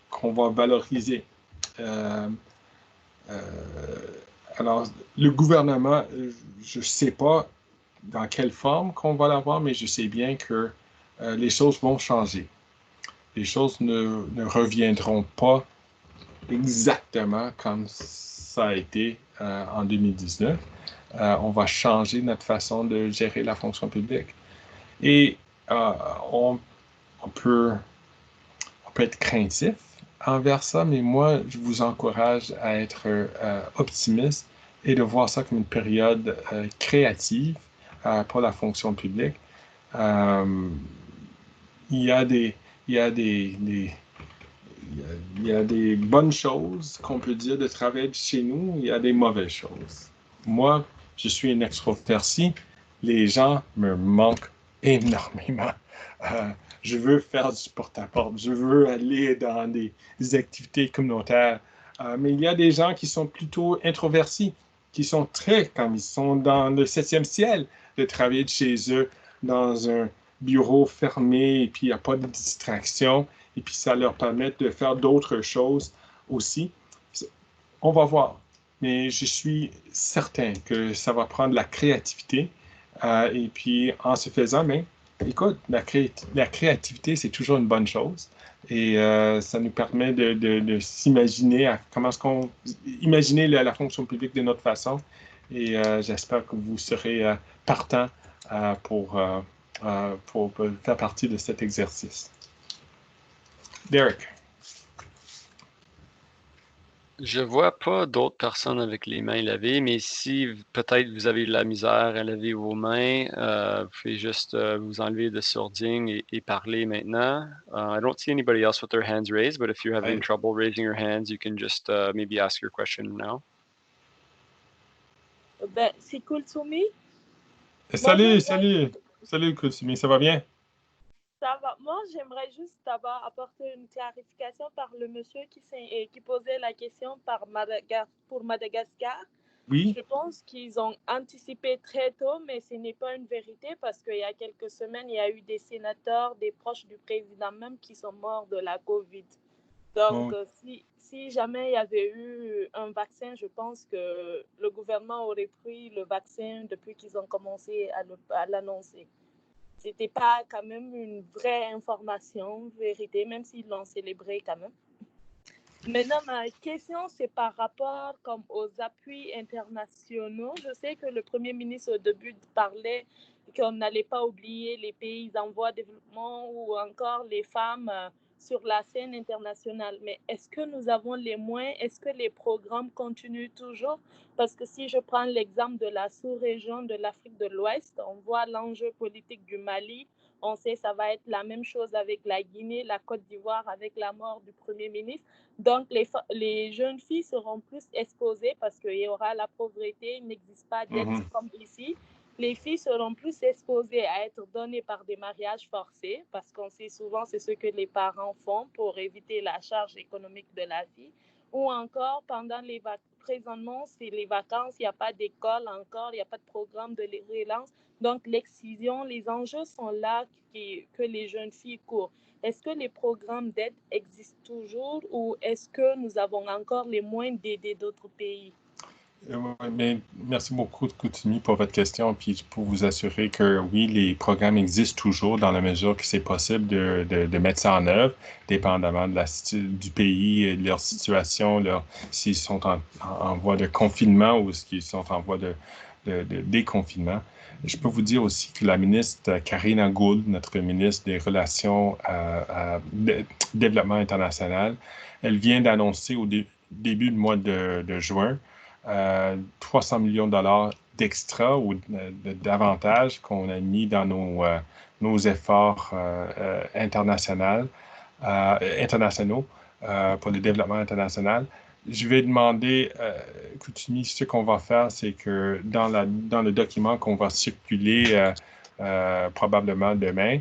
qu'on va valoriser. Alors, le gouvernement, je ne sais pas dans quelle forme qu'on va l'avoir, mais je sais bien que les choses vont changer. Les choses ne reviendront pas exactement comme ça a été en 2019. On va changer notre façon de gérer la fonction publique. Et on peut être craintif envers ça, mais moi, je vous encourage à être optimiste et de voir ça comme une période créative pour la fonction publique. Il y a des bonnes choses qu'on peut dire de travailler chez nous, il y a des mauvaises choses. Moi, je suis une extrovertie. Les gens me manquent énormément. Je veux faire du porte-à-porte, je veux aller dans des activités communautaires. Mais il y a des gens qui sont plutôt introvertis, qui sont comme ils sont dans le 7e ciel, de travailler de chez eux dans un bureau fermé et puis il n'y a pas de distraction et puis ça leur permet de faire d'autres choses aussi. On va voir, mais je suis certain que ça va prendre la créativité et puis en se faisant, mais écoute, la créativité, c'est toujours une bonne chose et ça nous permet de s'imaginer comment est-ce qu'on imaginer la fonction publique de notre façon et j'espère que vous serez partant pour faire partie de cet exercice. Derek. Je vois pas d'autres personnes avec les mains levées, mais si peut-être vous avez de la misère à lever vos mains, vous pouvez juste vous enlever de sourdine et parler maintenant. I don't see anybody else with their hands raised, but if you're having trouble raising your hands, you can just maybe ask your question now. Ben, c'est Kulsumi. Salut Kulsumi, ça va bien? Ça va. Moi, j'aimerais juste d'abord apporter une clarification par le monsieur qui posait la question pour Madagascar. Oui. Je pense qu'ils ont anticipé très tôt, mais ce n'est pas une vérité parce qu'il y a quelques semaines, il y a eu des sénateurs, des proches du président même qui sont morts de la COVID. Donc, si jamais il y avait eu un vaccin, je pense que le gouvernement aurait pris le vaccin depuis qu'ils ont commencé à l'annoncer. Ce n'était pas quand même une vraie information, vérité, même s'ils l'ont célébré quand même. Maintenant, ma question, c'est par rapport comme aux appuis internationaux. Je sais que le Premier ministre, au début, parlait qu'on n'allait pas oublier les pays en voie de développement ou encore les femmes sur la scène internationale. Mais est-ce que nous avons les moyens? Est-ce que les programmes continuent toujours? Parce que si je prends l'exemple de la sous-région de l'Afrique de l'Ouest, on voit l'enjeu politique du Mali. On sait que ça va être la même chose avec la Guinée, la Côte d'Ivoire, avec la mort du Premier ministre. Donc, les jeunes filles seront plus exposées parce qu'il y aura la pauvreté, il n'existe pas d'aide comme ici. Les filles seront plus exposées à être données par des mariages forcés parce qu'on sait souvent c'est ce que les parents font pour éviter la charge économique de la fille. ou encore pendant les vacances. Présentement, c'est les vacances, il n'y a pas d'école encore, il n'y a pas de programme de relance. Donc, l'excision, les enjeux sont là que les jeunes filles courent. Est-ce que les programmes d'aide existent toujours ou est-ce que nous avons encore les moyens d'aider d'autres pays? Mais merci beaucoup, Koutimi, pour votre question. Puis pour vous assurer que oui, les programmes existent toujours dans la mesure que c'est possible de mettre ça en œuvre, dépendamment du pays et de leur situation, s'ils sont en voie de confinement ou s'ils sont en voie de déconfinement. Je peux vous dire aussi que la ministre Karina Gould, notre ministre des Relations Développement international, elle vient d'annoncer au début du mois de juin 300 millions de dollars d'extra ou d'avantages qu'on a mis dans nos efforts internationaux pour le développement international. Je vais demander, Koutimi, ce qu'on va faire, c'est que dans le document qu'on va circuler probablement demain,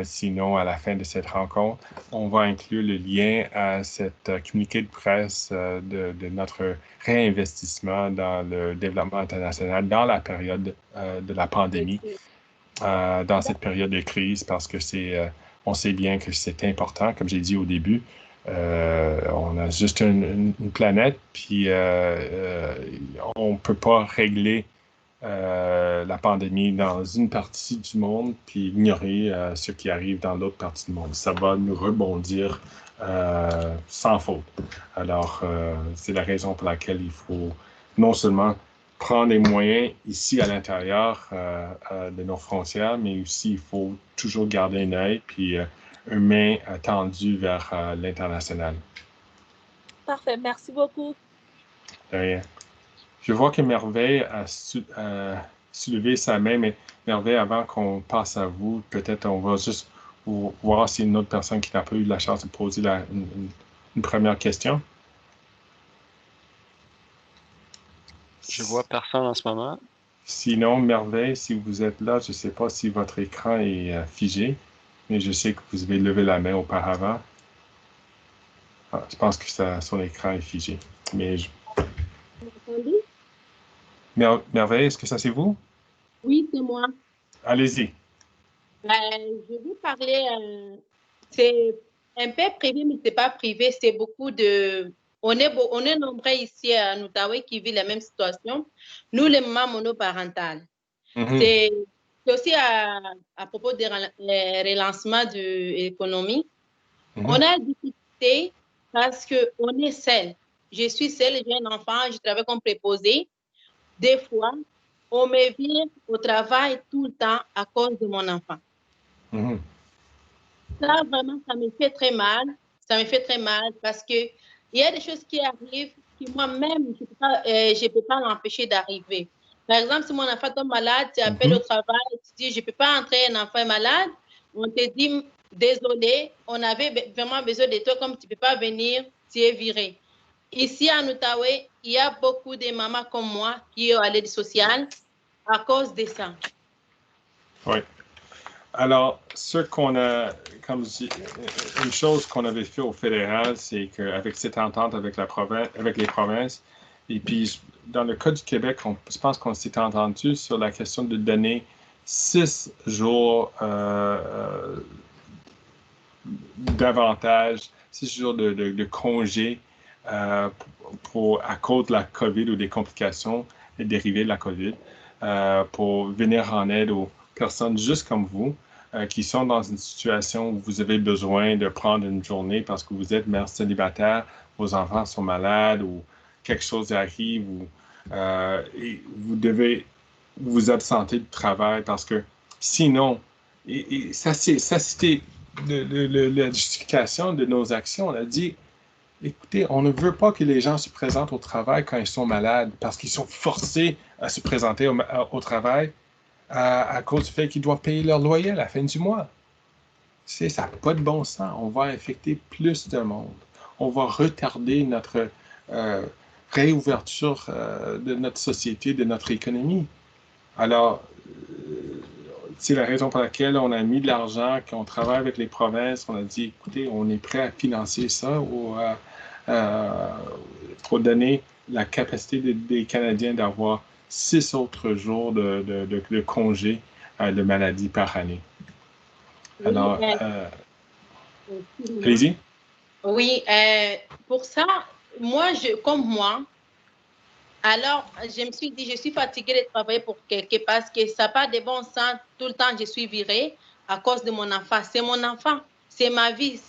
sinon à la fin de cette rencontre, on va inclure le lien à cette communiqué de presse de notre réinvestissement dans le développement international dans la période de la pandémie, dans cette période de crise, parce que on sait bien que c'est important, comme j'ai dit au début. On a juste une planète, puis on ne peut pas régler la pandémie dans une partie du monde, puis ignorer ce qui arrive dans l'autre partie du monde. Ça va nous rebondir sans faute. Alors, c'est la raison pour laquelle il faut non seulement prendre les moyens ici à l'intérieur de nos frontières, mais aussi il faut toujours garder un œil, puis une main tendue vers l'international. Parfait, merci beaucoup. De rien. Je vois que Merveille a soulevé sa main, mais Merveille, avant qu'on passe à vous, peut-être on va juste voir s'il y a une autre personne qui n'a pas eu la chance de poser une première question. Je vois personne en ce moment. Sinon, Merveille, si vous êtes là, je ne sais pas si votre écran est figé, mais je sais que vous avez levé la main auparavant. Ah, je pense que son écran est figé. Mais Merveille, est-ce que ça c'est vous? Oui, c'est moi. Allez-y. Je vais parler, c'est un peu privé, mais ce n'est pas privé, c'est beaucoup de... On est nombreux ici à Outaouais qui vivent la même situation. Nous, les mamans monoparentales. C'est aussi à propos des relancements de l'économie. On a des difficultés parce qu'on est seul. Je suis seule, j'ai un enfant, je travaille comme préposée. Des fois, on me vient au travail tout le temps à cause de mon enfant. Ça, vraiment, ça me fait très mal. Ça me fait très mal parce qu'il y a des choses qui arrivent que moi-même, je ne peux pas l'empêcher d'arriver. Par exemple, si mon enfant tombe malade, tu appelles au travail, tu dis, je ne peux pas entrer, un enfant est malade. On te dit, désolé, on avait vraiment besoin de toi, comme tu ne peux pas venir, tu es viré. Ici, à Outaouais, il y a beaucoup de mamans comme moi qui ont à l'aide sociale à cause de ça. Oui. Alors, ce qu'on a, comme je dis, une chose qu'on avait fait au fédéral, c'est qu'avec cette entente avec les provinces, et puis dans le cas du Québec, je pense qu'on s'est entendu sur la question de donner 6 jours d'avantage, 6 jours de congé à cause de la COVID ou des complications dérivées de la COVID, pour venir en aide aux personnes juste comme vous, qui sont dans une situation où vous avez besoin de prendre une journée parce que vous êtes mère célibataire, vos enfants sont malades ou quelque chose arrive, et vous devez vous absenter du travail parce que sinon, et ça c'était la justification de nos actions. On a dit, écoutez, on ne veut pas que les gens se présentent au travail quand ils sont malades parce qu'ils sont forcés à se présenter au travail à cause du fait qu'ils doivent payer leur loyer à la fin du mois. Ça n'a pas de bon sens. On va infecter plus de monde. On va retarder notre réouverture de notre société, de notre économie. Alors, c'est la raison pour laquelle on a mis de l'argent, qu'on travaille avec les provinces. On a dit, écoutez, on est prêt à financer ça pour donner la capacité des Canadiens d'avoir 6 autres jours de congé de maladie par année. Alors, allez-y. Oui, pour ça, comme moi, alors je me suis dit, je suis fatiguée de travailler pour quelqu'un parce que ça n'a pas de bon sens. Tout le temps, je suis virée à cause de mon enfant. C'est mon enfant, c'est ma vie,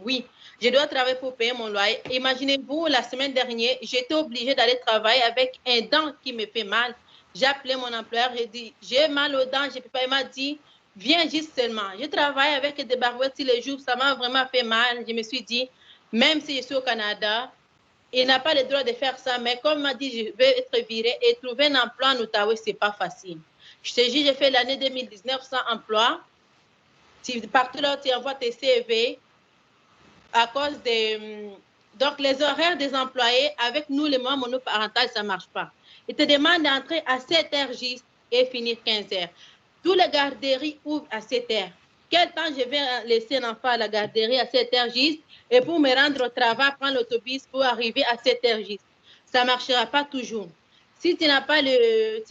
oui. Je dois travailler pour payer mon loyer. Imaginez-vous, la semaine dernière, j'étais obligée d'aller travailler avec un dent qui me fait mal. J'ai appelé mon employeur, j'ai dit, j'ai mal aux dents, je ne peux pas. Il m'a dit, viens juste seulement. Je travaille avec des barouettes tous les jours, ça m'a vraiment fait mal. Je me suis dit, même si je suis au Canada, il n'a pas le droit de faire ça. Mais comme il m'a dit, je vais être virée et trouver un emploi en Outaouais, ce n'est pas facile. Je te dis, j'ai fait l'année 2019 sans emploi. Partout là, tu envoies tes CV à cause des... Donc, les horaires des employés, avec nous, les mois monoparentales, ça ne marche pas. Ils te demandent d'entrer à 7 heures juste et finir 15 heures. Tous les garderies ouvrent à 7 heures. Quel temps je vais laisser un enfant à la garderie à 7 heures juste et pour me rendre au travail, prendre l'autobus pour arriver à 7 heures juste? Ça ne marchera pas toujours. Si tu n'as pas le...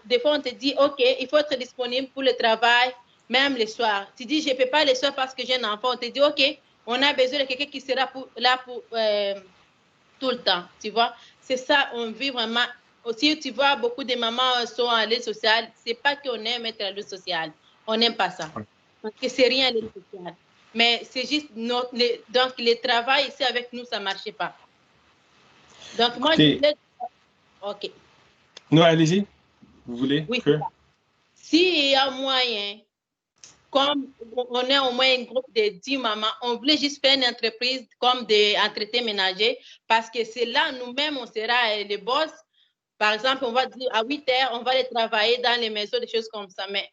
des fois, on te dit, OK, il faut être disponible pour le travail, même le soir. Tu dis, je ne peux pas le soir parce que j'ai un enfant. On te dit, OK, on a besoin de quelqu'un qui sera là pour tout le temps, tu vois. C'est ça, on vit vraiment. Aussi, tu vois, beaucoup de mamans sont à l'aide sociale. Ce n'est pas qu'on aime être à l'aide sociale. On n'aime pas ça. Parce que c'est rien l'aide sociale. Mais c'est juste, donc le travail ici avec nous, ça ne marchait pas. Donc, moi, je voulais... OK. Non, allez-y. Vous voulez? Oui. S'il y a moyen, comme on est au moins un groupe de 10 mamans, on voulait juste faire une entreprise comme d'entretien ménager parce que c'est là, nous-mêmes, on sera les boss. Par exemple, on va dire à 8 heures, on va aller travailler dans les maisons, des choses comme ça. Mais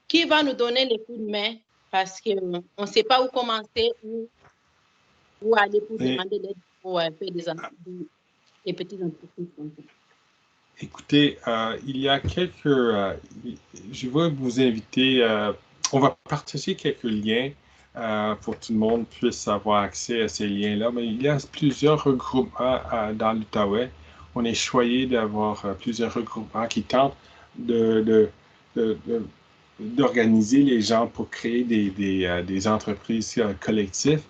qui va nous donner les coups de main? Parce qu'on ne sait pas où commencer, où aller pour demander d'aide pour faire des petites entreprises comme ça. Écoutez, il y a quelques... je vais vous inviter... on va partager quelques liens pour que tout le monde puisse avoir accès à ces liens-là. Mais il y a plusieurs regroupements dans l'Outaouais. On est choyé d'avoir plusieurs regroupements qui tentent d'organiser les gens pour créer des entreprises collectives.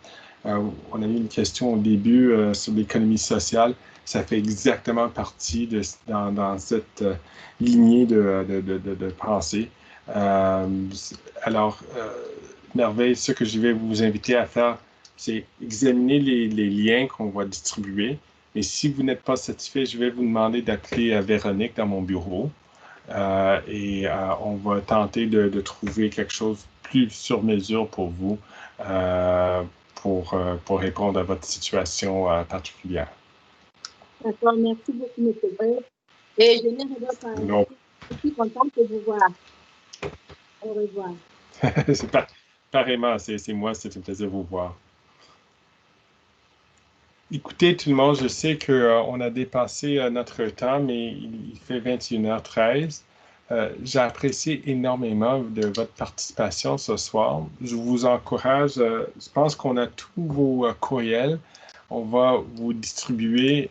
On a eu une question au début sur l'économie sociale. Ça fait exactement partie dans cette lignée de pensée. Alors, Merveille, ce que je vais vous inviter à faire, c'est examiner les liens qu'on va distribuer. Et si vous n'êtes pas satisfait, je vais vous demander d'appeler Véronique dans mon bureau. Et on va tenter de trouver quelque chose plus sur mesure pour vous pour répondre à votre situation particulière. D'accord, merci beaucoup, M. Bray. Et je n'ai rien pas. Non. Je suis contente de vous voir. Au revoir. C'est pareillement, c'est moi, c'est un plaisir de vous voir. Écoutez, tout le monde, je sais qu'on a dépassé notre temps, mais il fait 21h13. J'apprécie énormément de votre participation ce soir. Je vous encourage, je pense qu'on a tous vos courriels. On va vous distribuer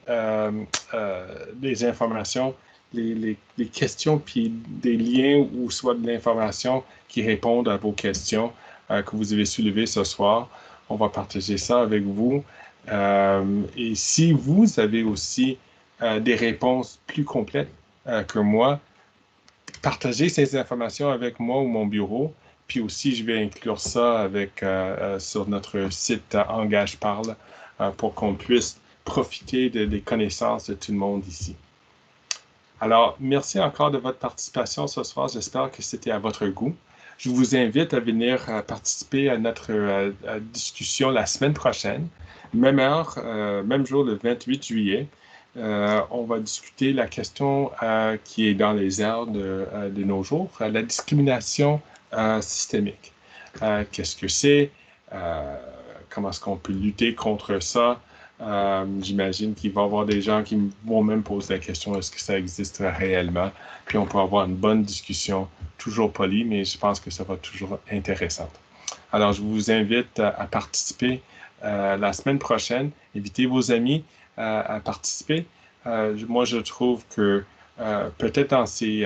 des informations, les questions, puis des liens ou soit de l'information qui répondent à vos questions que vous avez soulevées ce soir. On va partager ça avec vous. Et si vous avez aussi des réponses plus complètes que moi, partagez ces informations avec moi ou mon bureau. Puis aussi, je vais inclure ça sur notre site Engage Parle pour qu'on puisse profiter des connaissances de tout le monde ici. Alors, merci encore de votre participation ce soir. J'espère que c'était à votre goût. Je vous invite à venir participer à notre discussion la semaine prochaine. Même heure, même jour, le 28 juillet. On va discuter la question qui est dans les airs de nos jours, la discrimination systémique. Qu'est-ce que c'est? Comment est-ce qu'on peut lutter contre ça? J'imagine qu'il va y avoir des gens qui vont même poser la question, est-ce que ça existe réellement? Puis on peut avoir une bonne discussion, toujours polie, mais je pense que ça va être toujours intéressante. Alors, je vous invite à participer la semaine prochaine. Invitez vos amis à participer. Moi, je trouve que peut-être dans ces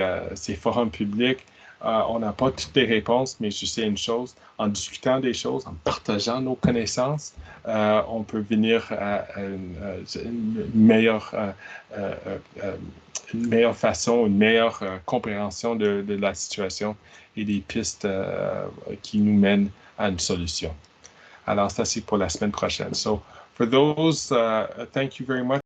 forums publics, on n'a pas toutes les réponses, mais je sais une chose, en discutant des choses, en partageant nos connaissances, on peut venir à une meilleure façon, une meilleure compréhension de la situation et des pistes qui nous mènent à une solution. Alors, ça, c'est pour la semaine prochaine. So, for those, thank you very much.